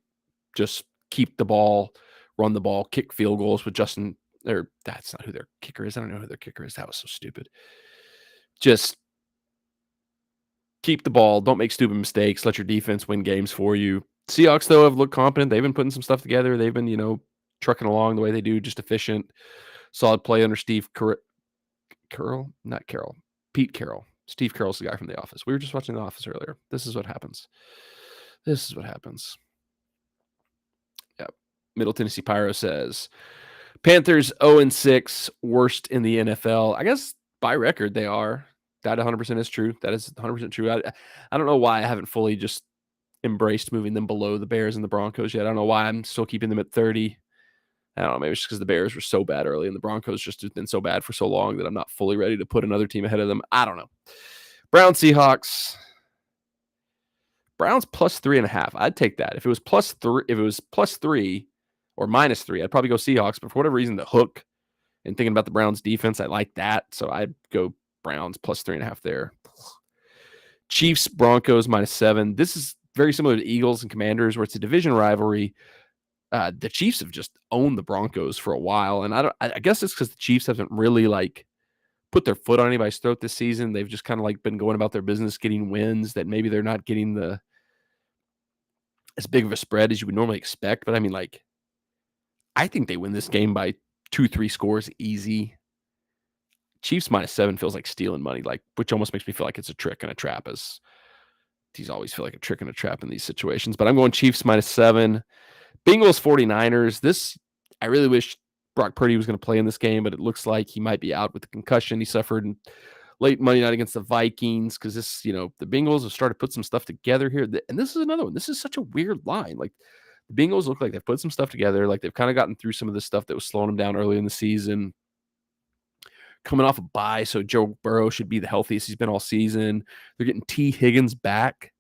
just keep the ball, run the ball, kick field goals with Justin. Or that's not who their kicker is. I don't know who their kicker is. That was so stupid. Just keep the ball. Don't make stupid mistakes. Let your defense win games for you. Seahawks, though, have looked competent. They've been putting some stuff together. They've been, trucking along the way they do, just efficient. Solid play under Steve Carroll. Not Carroll. Pete Carroll. Steve Carroll's the guy from The Office. We were just watching The Office earlier. This is what happens. Yep. Middle Tennessee Pyro says, Panthers 0-6, worst in the NFL. I guess by record they are. That 100% is true. That is 100% true. I don't know why I haven't fully just embraced moving them below the Bears and the Broncos yet. I don't know why I'm still keeping them at 30. I don't know. Maybe it's just because the Bears were so bad early and the Broncos just have been so bad for so long that I'm not fully ready to put another team ahead of them. I don't know. Browns, Seahawks. Browns +3.5. I'd take that. If it was +3 or -3, I'd probably go Seahawks. But for whatever reason, the hook and thinking about the Browns defense, I like that. So I'd go Browns +3.5 there. Chiefs, Broncos -7. This is very similar to Eagles and Commanders, where it's a division rivalry. The Chiefs have just owned the Broncos for a while, and I guess it's because the Chiefs haven't really put their foot on anybody's throat this season. They've just kind of been going about their business, getting wins that maybe they're not getting as big of a spread as you would normally expect. But I mean, I think they win this game by 2-3 scores easy. Chiefs -7 feels like stealing money, which almost makes me feel like it's a trick and a trap, as these always feel like a trick and a trap in these situations. But I'm going Chiefs -7. Bengals, 49ers. This, I really wish Brock Purdy was going to play in this game, but it looks like he might be out with the concussion he suffered in late Monday night against the Vikings, because the Bengals have started to put some stuff together here. And this is another one. This is such a weird line. The Bengals look like they've put some stuff together. They've kind of gotten through some of the stuff that was slowing them down early in the season. Coming off a bye, so Joe Burrow should be the healthiest he's been all season. They're getting T. Higgins back.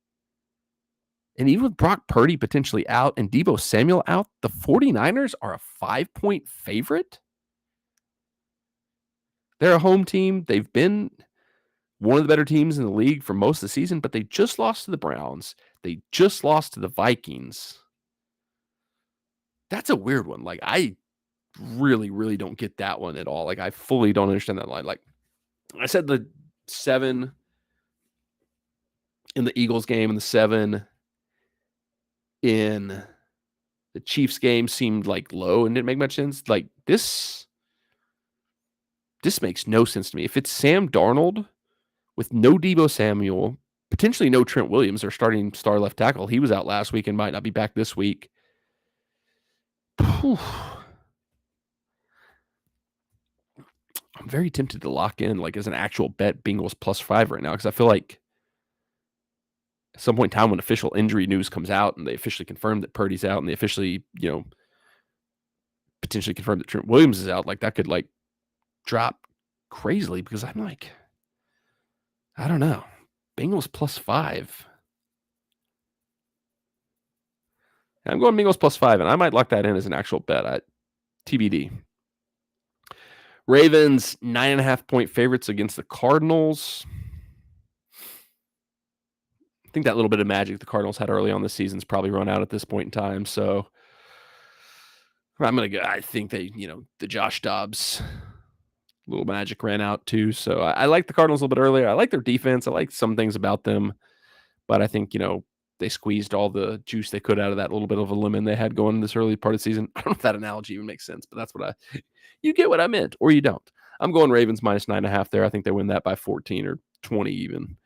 And even with Brock Purdy potentially out and Deebo Samuel out, the 49ers are a 5-point favorite? They're a home team. They've been one of the better teams in the league for most of the season, but they just lost to the Browns. They just lost to the Vikings. That's a weird one. Like, I really, really don't get that one at all. Like, I fully don't understand that line. Like, I said the 7 in the Eagles game and the 7 in the Chiefs game seemed like low and didn't make much sense. Like, this makes no sense to me. If it's Sam Darnold with no Deebo Samuel, potentially no Trent Williams, their starting star left tackle, he was out last week and might not be back this week. Whew. I'm very tempted to lock in, like, as an actual bet, Bengals +5 right now, because I feel like at some point in time when official injury news comes out and they officially confirm that Purdy's out and they officially, potentially confirm that Trent Williams is out, like, that could, like, drop crazily, because I'm like, I don't know. Bengals +5. I'm going Bengals +5, and I might lock that in as an actual bet at TBD. Ravens 9.5-point favorites against the Cardinals. I think that little bit of magic the Cardinals had early on this season's probably run out at this point in time. So I'm gonna go. I think they, the Josh Dobbs little magic ran out too. So I like the Cardinals a little bit earlier. I like their defense. I like some things about them, but I think they squeezed all the juice they could out of that little bit of a lemon they had going in this early part of the season. I don't know if that analogy even makes sense, but that's what you get what I meant, or you don't. I'm going Ravens -9.5 there. I think they win that by 14 or 20 even.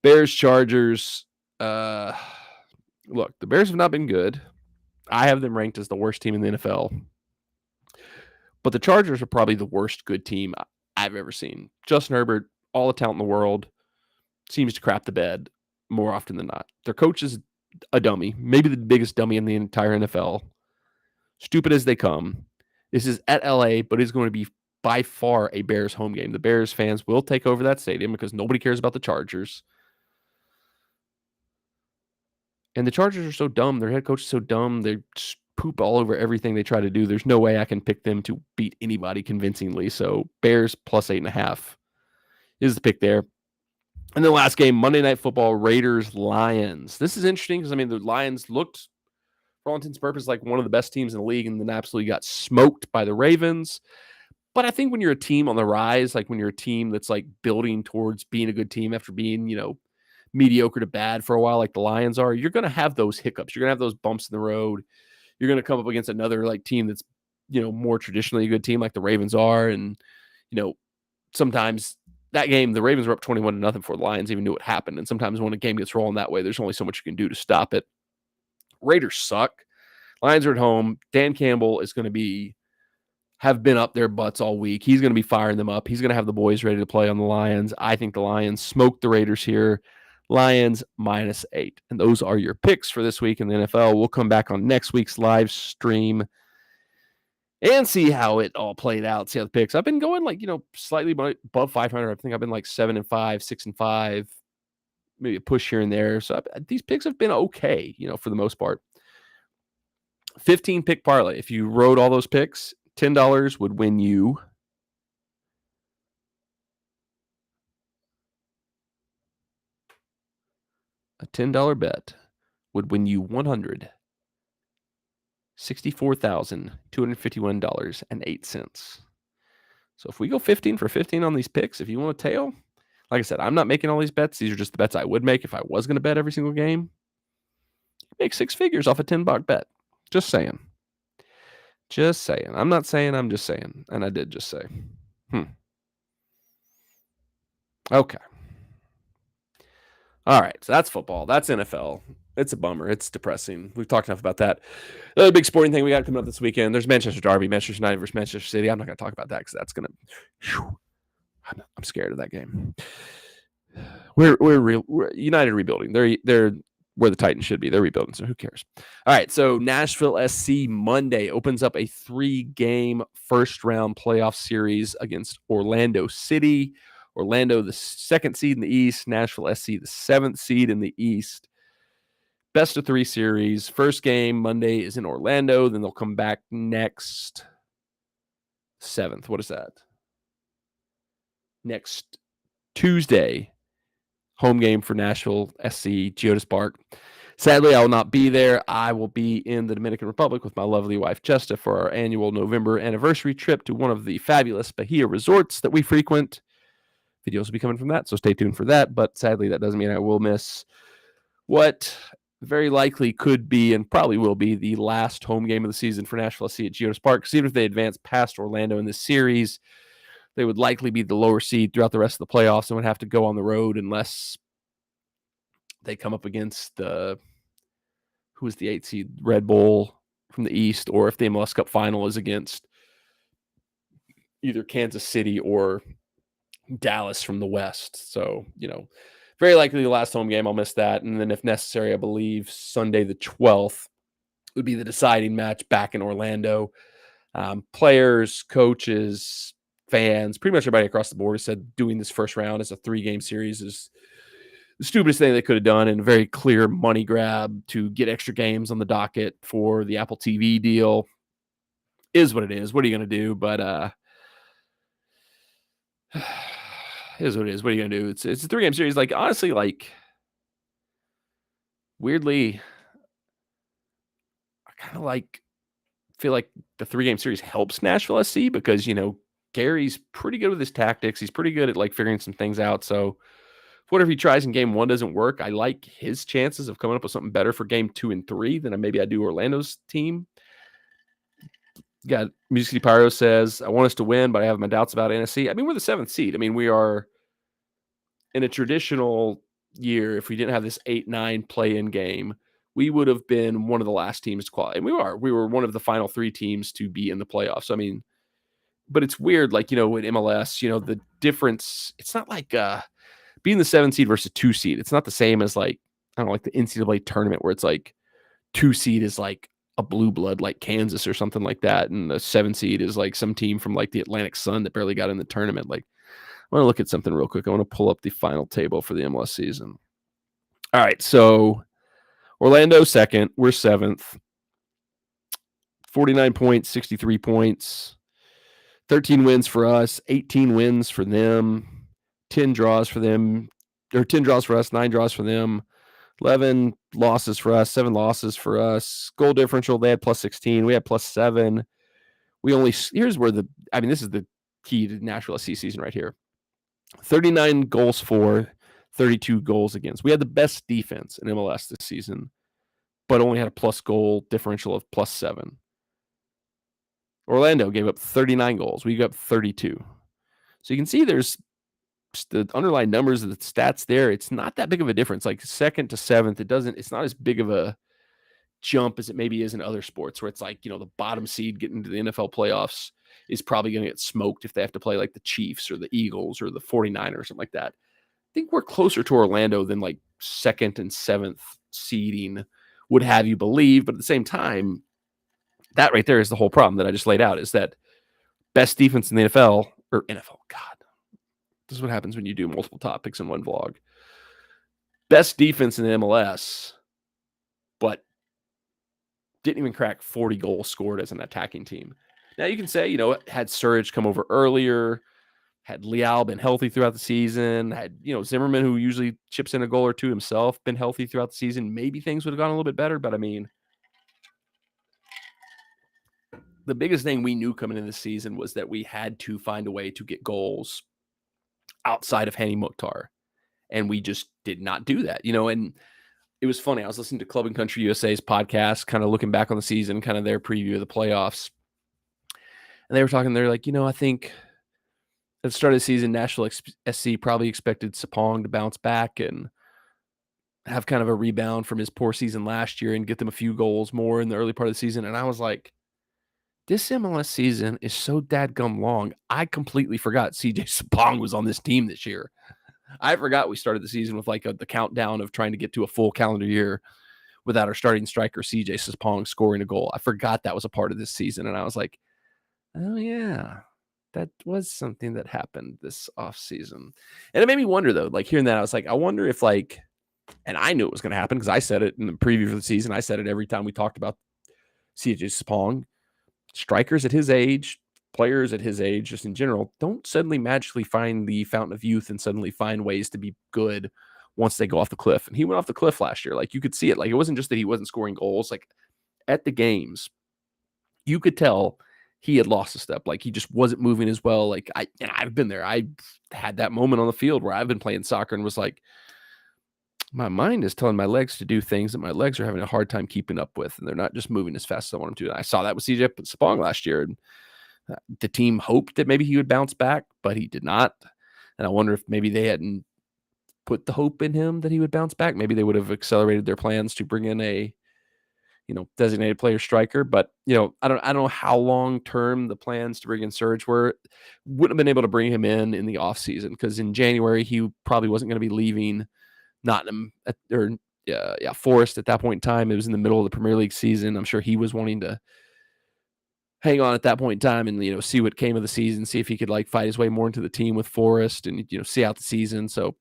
Bears, Chargers. Look, the Bears have not been good. I have them ranked as the worst team in the NFL. But the Chargers are probably the worst good team I've ever seen. Justin Herbert, all the talent in the world, seems to crap the bed more often than not. Their coach is a dummy, maybe the biggest dummy in the entire NFL. Stupid as they come. This is at LA, but it's going to be by far a Bears home game. The Bears fans will take over that stadium because nobody cares about the Chargers. And the Chargers are so dumb. Their head coach is so dumb. They just poop all over everything they try to do. There's no way I can pick them to beat anybody convincingly. So Bears +8.5 is the pick there. And then last game, Monday Night Football, Raiders-Lions. This is interesting because, the Lions looked, for all intents and purposes, like one of the best teams in the league and then absolutely got smoked by the Ravens. But I think when you're a team on the rise, like when you're a team that's like building towards being a good team after being, mediocre to bad for a while like the Lions are, you're going to have those hiccups. You're going to have those bumps in the road. You're going to come up against another like team that's, more traditionally a good team like the Ravens are. And, sometimes that game, the Ravens were up 21-0 before the Lions even knew what happened. And sometimes when a game gets rolling that way, there's only so much you can do to stop it. Raiders suck. Lions are at home. Dan Campbell is going to have been up their butts all week. He's going to be firing them up. He's going to have the boys ready to play on the Lions. I think the Lions smoke the Raiders here. Lions -8. And those are your picks for this week in the NFL. We'll come back on next week's live stream and see how it all played out. See how the picks. I've been going slightly above 500. I think I've been like 7-5, 6-5, maybe a push here and there. So these picks have been okay, for the most part. 15 pick parlay. If you wrote all those picks, $10 would win you a $10 bet would win you $164,251.08. So if we go 15 for 15 on these picks, if you want to tail, like I said, I'm not making all these bets. These are just the bets I would make if I was going to bet every single game. Make 6 figures off a $10 bet. Just saying. Just saying. I'm not saying, I'm just saying. And I did just say. Okay. All right. So that's football. That's NFL. It's a bummer. It's depressing. We've talked enough about that. The big sporting thing we got coming up this weekend, there's Manchester Derby, Manchester United versus Manchester City. I'm not going to talk about that because that's going to... I'm scared of that game. We're United rebuilding. They're where the Titans should be. They're rebuilding, so who cares? All right, so Nashville SC Monday opens up a 3-game first-round playoff series against Orlando City. Orlando, the 2nd seed in the East. Nashville SC, the 7th seed in the East. Best of 3 series. First game Monday is in Orlando. Then they'll come back next 7th. What is that? next Tuesday. Home game for Nashville SC, Geodis Park. Sadly, I will not be there. I will be in the Dominican Republic with my lovely wife, Jesta, for our annual November anniversary trip to one of the fabulous Bahia resorts that we frequent. Videos will be coming from that, so stay tuned for that. But sadly, that doesn't mean I will miss what very likely could be and probably will be the last home game of the season for Nashville SC at Geodis Park. Because even if they advance past Orlando in this series, they would likely be the lower seed throughout the rest of the playoffs and would have to go on the road unless they come up against who is the 8th seed, Red Bull from the East, or if the MLS Cup final is against either Kansas City or Dallas from the West. So, very likely the last home game. I'll miss that. And then if necessary, I believe Sunday the 12th would be the deciding match back in Orlando. Players, coaches, fans, pretty much everybody across the board said doing this first round as a 3-game series is the stupidest thing they could have done, and a very clear money grab to get extra games on the docket for the Apple TV deal. Is what it is. What are you going to do? But is what it is. What are you going to do? It's a 3-game series. Like, honestly, like, weirdly, I kind of feel like the 3-game series helps Nashville SC because, Gary's pretty good with his tactics. He's pretty good at like figuring some things out. So whatever he tries in game 1 doesn't work, I like his chances of coming up with something better for game 2 and 3 than maybe I do Orlando's team. Got Music City Pyro says, I want us to win, but I have my doubts about NSC. I mean, we're the 7th seed. I mean, we are in a traditional year. If we didn't have this 8-9 play-in game, we would have been one of the last teams to qualify. And we were one of the final 3 teams to be in the playoffs. I mean, but it's weird, like, with MLS, the difference, it's not like being the 7 seed versus 2 seed. It's not the same as like, I don't know, like the NCAA tournament where it's like 2 seed is like a blue blood like Kansas or something like that. And the 7 seed is like some team from like the Atlantic Sun that barely got in the tournament. Like, I want to look at something real quick. I want to pull up the final table for the MLS season. All right. So Orlando 2nd, we're 7th, 49 points, 63 points, 13 wins for us, 18 wins for them. 10 draws for them, or 10 draws for us, 9 draws for them, 11 losses for us, 7 losses for us. Goal differential, they had plus 16. We had plus 7. Here's where this is the key to Nashville SC season right here. 39 goals for, 32 goals against. We had the best defense in MLS this season, but only had a plus goal differential of plus 7. Orlando gave up 39 goals. We got 32. So you can see there's the underlying numbers of the stats there. It's not that big of a difference. Like 2nd to 7th, it's not as big of a jump as it maybe is in other sports where it's like, the bottom seed getting into the NFL playoffs is probably going to get smoked if they have to play like the Chiefs or the Eagles or the 49ers or something like that. I think we're closer to Orlando than like 2nd and 7th seeding would have you believe. But at the same time, that right there is the whole problem that I just laid out, is that best defense in the NFL. God, this is what happens when you do multiple topics in one vlog. Best defense in the MLS, but didn't even crack 40 goals scored as an attacking team. Now you can say, had Surridge come over earlier, had Leal been healthy throughout the season, had, Zimmerman, who usually chips in a goal or two himself, been healthy throughout the season, maybe things would have gone a little bit better. But I mean, the biggest thing we knew coming into the season was that we had to find a way to get goals outside of Hani Mukhtar. And we just did not do that, and it was funny. I was listening to Club and Country USA's podcast, kind of looking back on the season, kind of their preview of the playoffs. And they were talking, they're like, I think at the start of the season, Nashville SC probably expected Sapong to bounce back and have kind of a rebound from his poor season last year and get them a few goals more in the early part of the season. And I was like, this MLS season is so dadgum long. I completely forgot CJ Sapong was on this team this year. I forgot we started the season with like the countdown of trying to get to a full calendar year without our starting striker CJ Sapong scoring a goal. I forgot that was a part of this season. And I was like, oh yeah, that was something that happened this off season. And it made me wonder though, like hearing that, I was like, I wonder if like, and I knew it was going to happen because I said it in the preview for the season. I said it every time we talked about CJ Sapong. Strikers at his age players at his age, just in general, don't suddenly magically find the fountain of youth and suddenly find ways to be good once they go off the cliff. And he went off the cliff last year. Like, you could see it. Like, it wasn't just that he wasn't scoring goals. Like, at the games, you could tell he had lost a step. Like, he just wasn't moving as well. Like, I've been there. I had that moment on the field where I've been playing soccer and was like, my mind is telling my legs to do things that my legs are having a hard time keeping up with, and they're not just moving as fast as I want them to. And I saw that with CJ Spong last year. And the team hoped that maybe he would bounce back, but he did not. And I wonder if maybe they hadn't put the hope in him that he would bounce back. Maybe they would have accelerated their plans to bring in a, designated player striker. But, I don't know how long term the plans to bring in Surge were. Wouldn't have been able to bring him in the offseason, because in January he probably wasn't going to be leaving Nottingham Forest at that point in time. It was in the middle of the Premier League season. I'm sure he was wanting to hang on at that point in time and, see what came of the season, see if he could like fight his way more into the team with Forest and, see out the season. So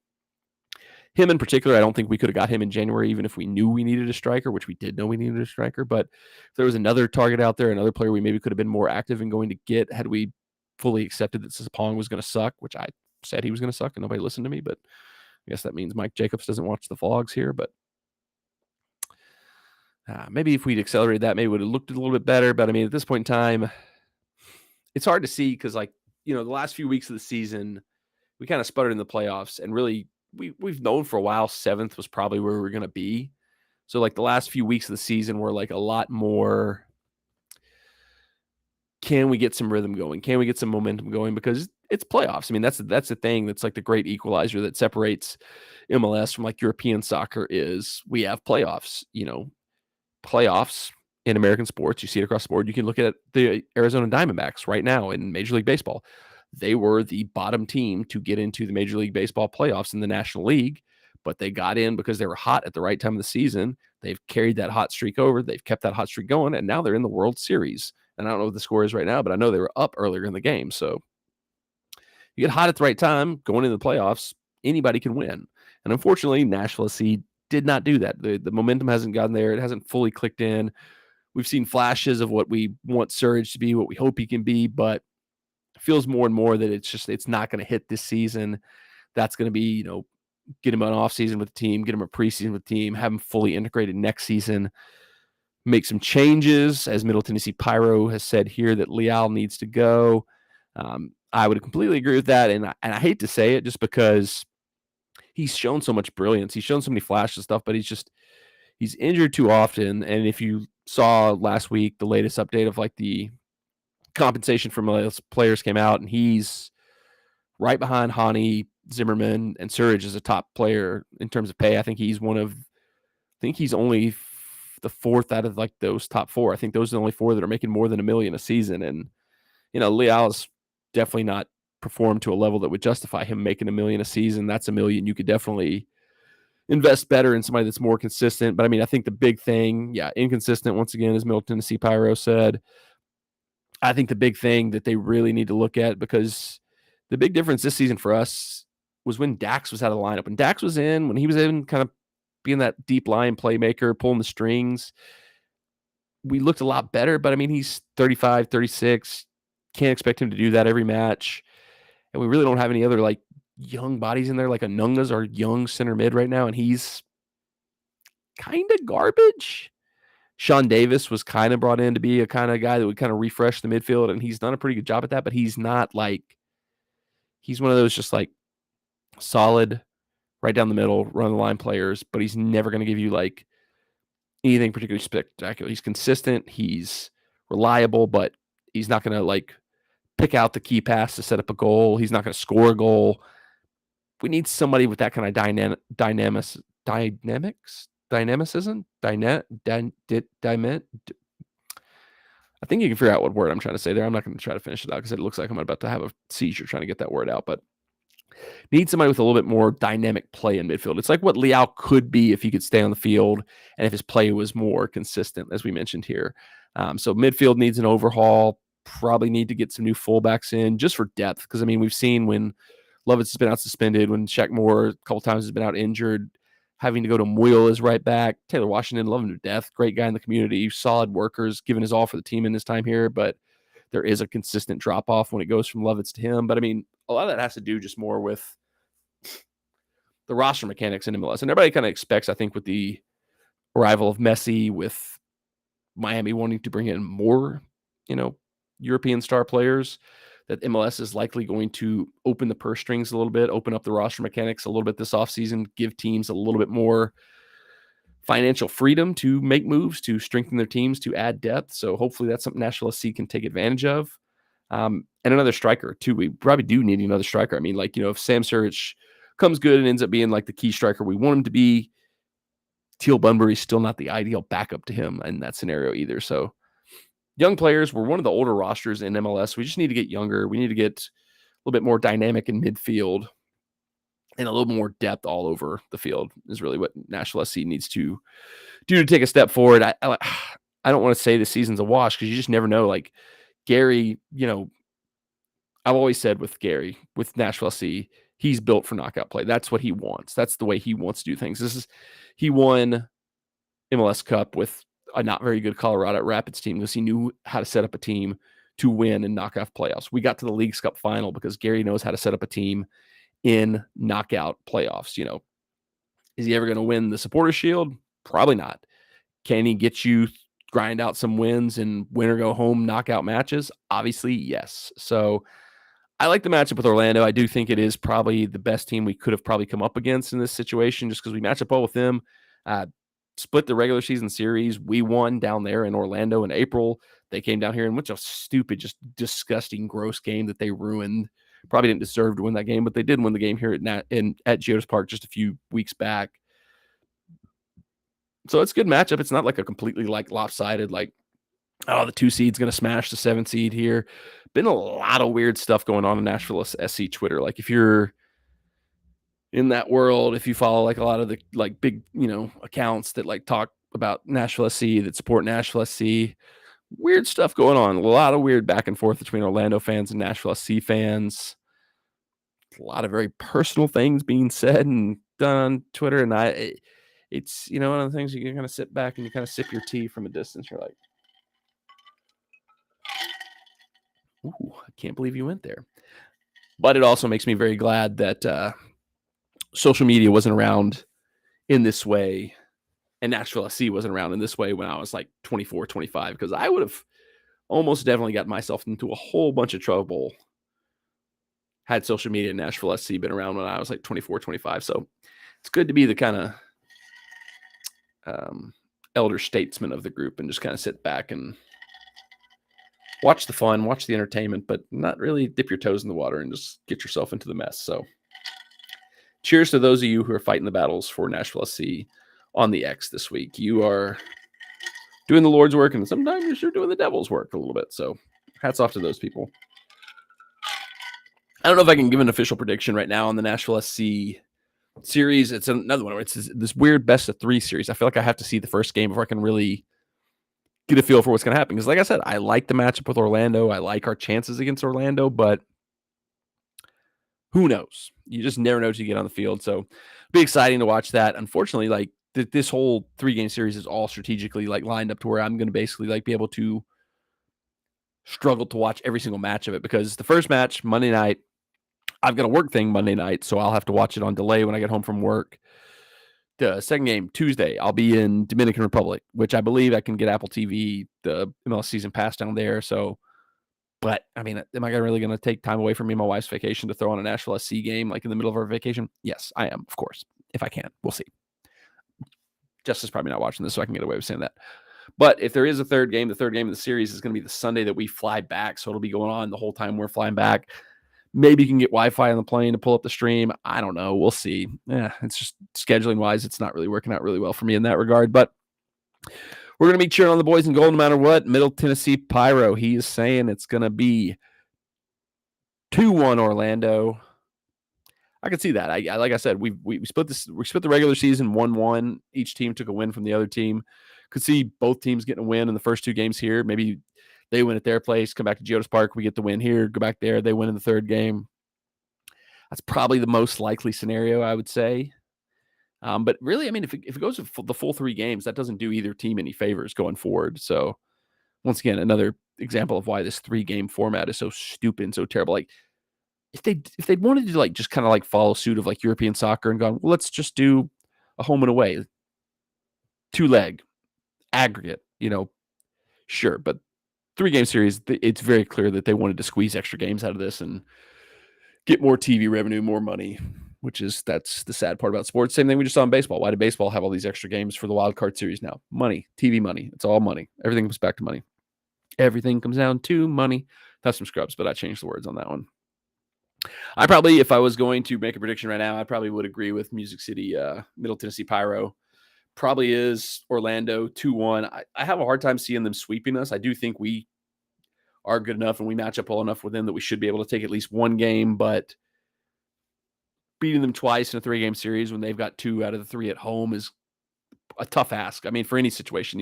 him in particular, I don't think we could have got him in January, even if we knew we needed a striker, which we did know we needed a striker. But if there was another target out there, another player we maybe could have been more active in going to get, had we fully accepted that Sapong was going to suck, which I said he was going to suck and nobody listened to me. But I guess that means Mike Jacobs doesn't watch the vlogs here. But maybe if we'd accelerated that, maybe it would have looked a little bit better. But I mean, at this point in time, it's hard to see because, like, the last few weeks of the season, we kind of sputtered in the playoffs, and really we've known for a while 7th was probably where we were going to be. So like the last few weeks of the season were like a lot more, can we get some rhythm going? Can we get some momentum going? Because it's playoffs. I mean, that's the thing that's like the great equalizer that separates MLS from like European soccer is we have playoffs. Playoffs in American sports, you see it across the board. You can look at the Arizona Diamondbacks right now in Major League Baseball. They were the bottom team to get into the Major League Baseball playoffs in the National League, but they got in because they were hot at the right time of the season. They've carried that hot streak over. They've kept that hot streak going, and now they're in the World Series. And I don't know what the score is right now, but I know they were up earlier in the game. So you get hot at the right time, going into the playoffs, anybody can win. And unfortunately, Nashville SC did not do that. The momentum hasn't gotten there. It hasn't fully clicked in. We've seen flashes of what we want Surge to be, what we hope he can be, but it feels more and more that it's not going to hit this season. That's going to be, get him an off season with the team, get him a preseason with the team, have him fully integrated next season, make some changes. As Middle Tennessee Pyro has said here that Leal needs to go. I would completely agree with that. And I hate to say it just because he's shown so much brilliance. He's shown so many flashes and stuff, but he's injured too often. And if you saw last week, the latest update of like the compensation from players came out, and he's right behind Hani, Zimmerman, and Surge as a top player in terms of pay. I think he's only the 4th out of like those top 4. I think those are the only 4 that are making more than $1 million a season. And, Leal's definitely not performed to a level that would justify him making $1 million a season. That's $1 million you could definitely invest better in somebody that's more consistent. But I mean, I think the big thing, inconsistent once again, as Middle Tennessee Pyro said. I think the big thing that they really need to look at, because the big difference this season for us was when Dax was out of the lineup. When Dax was in, when he was in kind of being that deep line playmaker, pulling the strings, we looked a lot better. But I mean, he's 35, 36. Can't expect him to do that every match. And we really don't have any other like young bodies in there. Like Anunga's our young center mid right now, and he's kind of garbage. Sean Davis was kind of brought in to be a kind of guy that would kind of refresh the midfield, and he's done a pretty good job at that, but he's not like, he's one of those just like solid, right down the middle, run the line players, but he's never going to give you like anything particularly spectacular. He's consistent, he's reliable, but he's not going to like pick out the key pass to set up a goal. He's not going to score a goal. We need somebody with that kind of dynamicism. I think you can figure out what word I'm trying to say there. I'm not going to try to finish it out because it looks like I'm about to have a seizure trying to get that word out, but need somebody with a little bit more dynamic play in midfield. It's like what Leal could be if he could stay on the field and if his play was more consistent, as we mentioned here. So midfield needs an overhaul. Probably need to get some new fullbacks in just for depth, because I mean, we've seen when Lovitz has been out suspended, when Shaq Moore a couple times has been out injured, having to go to Moyle as right back. Taylor Washington, love him to death. Great guy in the community, solid workers, giving his all for the team in his time here. But there is a consistent drop off when it goes from Lovitz to him. But I mean, a lot of that has to do just more with the roster mechanics in MLS. And everybody kind of expects, I think, with the arrival of Messi, with Miami wanting to bring in more, European star players, that MLS is likely going to open the purse strings a little bit, open up the roster mechanics a little bit this offseason, give teams a little bit more financial freedom to make moves, to strengthen their teams, to add depth. So hopefully that's something Nashville SC can take advantage of. And another striker, too. We probably do need another striker. I mean, if Sam Surich comes good and ends up being like the key striker we want him to be, Teal Bunbury's still not the ideal backup to him in that scenario either. So young players, we're one of the older rosters in MLS. We just need to get younger. We need to get a little bit more dynamic in midfield and a little more depth all over the field is really what Nashville SC needs to do to take a step forward. I don't want to say the season's a wash because you just never know. Like Gary, I've always said with Gary, with Nashville SC, he's built for knockout play. That's what he wants. That's the way he wants to do things. He won MLS Cup with a not very good Colorado Rapids team because he knew how to set up a team to win and knock off playoffs. We got to the Leagues Cup final because Gary knows how to set up a team in knockout playoffs. Is he ever going to win the Supporters Shield? Probably not. Can he get you grind out some wins and win or go home knockout matches? Obviously, yes. So I like the matchup with Orlando. I do think it is probably the best team we could have probably come up against in this situation just because we match up well with them. Split the regular season series. We won down there in Orlando in April. They came down here and went a stupid, just disgusting, gross game that they ruined. Probably didn't deserve to win that game, but they did win the game here at Geodis Park just a few weeks back. So it's a good matchup. It's not like a completely lopsided, the 2 seed's going to smash the 7 seed here. Been a lot of weird stuff going on in Nashville SC Twitter. Like if you're in that world, if you follow a lot of the big, accounts that talk about Nashville SC, that support Nashville SC, weird stuff going on. A lot of weird back and forth between Orlando fans and Nashville SC fans. A lot of very personal things being said and done on Twitter. And it's, one of the things you kind of sit back and you kind of sip your tea from a distance. You're like, ooh, I can't believe you went there. But it also makes me very glad that social media wasn't around in this way and Nashville SC wasn't around in this way when I was 24, 25, because I would have almost definitely got myself into a whole bunch of trouble had social media and Nashville SC been around when I was 24, 25. So it's good to be the kind of elder statesman of the group and just kind of sit back and watch the fun, watch the entertainment, but not really dip your toes in the water and just get yourself into the mess. So cheers to those of you who are fighting the battles for Nashville SC on the X this week. You are doing the Lord's work, and sometimes you're doing the devil's work a little bit. So hats off to those people. I don't know if I can give an official prediction right now on the Nashville SC series. It's another one. It's this weird best of 3 series. I feel like I have to see the first game before I can really get a feel for what's going to happen. Because like I said, I like the matchup with Orlando. I like our chances against Orlando, but who knows? You just never know till you get on the field. So it'll be exciting to watch that. Unfortunately, this whole 3-game series is all strategically lined up to where I'm going to basically be able to struggle to watch every single match of it, because the first match, Monday night, I've got a work thing Monday night, so I'll have to watch it on delay when I get home from work. The second game, Tuesday, I'll be in Dominican Republic, which I believe I can get Apple TV, the MLS season pass down there. So, but I mean, am I really going to take time away from me and my wife's vacation to throw on a Nashville SC game in the middle of our vacation? Yes, I am, of course. If I can, we'll see. Justin's probably not watching this, so I can get away with saying that. But if there is a third game, the third game of the series is going to be the Sunday that we fly back. So it'll be going on the whole time we're flying back. Maybe you can get Wi-Fi on the plane to pull up the stream. I don't know. We'll see. Yeah, it's just scheduling wise, it's not really working out really well for me in that regard. But we're going to be cheering on the boys in gold no matter what. Middle Tennessee Pyro, he is saying it's going to be 2-1 Orlando. I can see that. I like I said, we split this. We split the regular season 1-1. Each team took a win from the other team. Could see both teams getting a win in the first 2 games here. Maybe they win at their place, come back to Geodis Park, we get the win here, go back there, they win in the third game. That's probably the most likely scenario, I would say. But really, I mean, if it goes to the full 3 games, that doesn't do either team any favors going forward. So once again, another example of why this 3-game format is so stupid and so terrible. Like, if they'd wanted to like just kind of like follow suit of like European soccer and gone, well, let's just do a home and away, 2-leg aggregate, sure. But 3-game series, it's very clear that they wanted to squeeze extra games out of this and get more TV revenue, more money, that's the sad part about sports. Same thing we just saw in baseball. Why did baseball have all these extra games for the wild card series now? Money, TV money. It's all money. Everything comes back to money. Everything comes down to money. That's some scrubs, but I changed the words on that one. I probably, if I was going to make a prediction right now, I probably would agree with Music City, Middle Tennessee Pyro. Probably is Orlando 2-1. I have a hard time seeing them sweeping us. I do think we are good enough and we match up well enough with them that we should be able to take at least one game, but beating them twice in a 3-game series when they've got 2 out of the 3 at home is a tough ask. I mean, for any situation,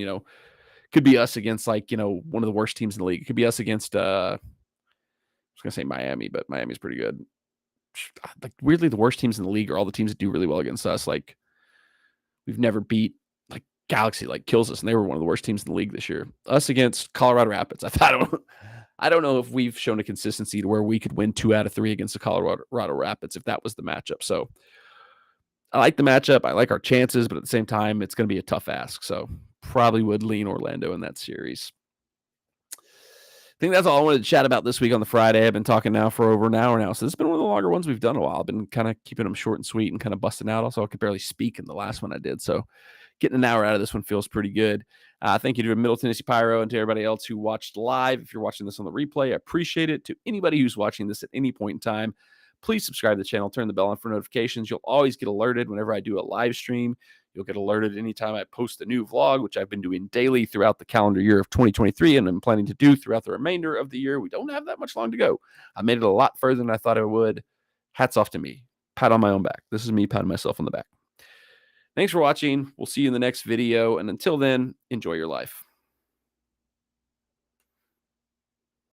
could be us against like, one of the worst teams in the league. It could be us against, I was going to say Miami, but Miami's pretty good. Like, weirdly, the worst teams in the league are all the teams that do really well against us. Like, we've never beat like Galaxy, like kills us, and they were one of the worst teams in the league this year. Us against Colorado Rapids. I don't know if we've shown a consistency to where we could win 2 out of 3 against the Colorado Rapids if that was the matchup. So I like the matchup. I like our chances, but at the same time, it's going to be a tough ask. So probably would lean Orlando in that series. I think that's all I wanted to chat about this week on the Friday. I've been talking now for over an hour now, so this has been one of the longer ones we've done in a while. I've been kind of keeping them short and sweet and kind of busting out. Also, I could barely speak in the last one I did, so getting an hour out of this one feels pretty good. Thank you to Middle Tennessee Pyro and to everybody else who watched live. If you're watching this on the replay, I appreciate it. To anybody who's watching this at any point in time, please subscribe to the channel, turn the bell on for notifications. You'll always get alerted whenever I do a live stream. You'll get alerted anytime I post a new vlog, which I've been doing daily throughout the calendar year of 2023, and I'm planning to do throughout the remainder of the year. We don't have that much long to go. I made it a lot further than I thought I would. Hats off to me. Pat on my own back. This is me patting myself on the back. Thanks for watching. We'll see you in the next video, and until then, enjoy your life.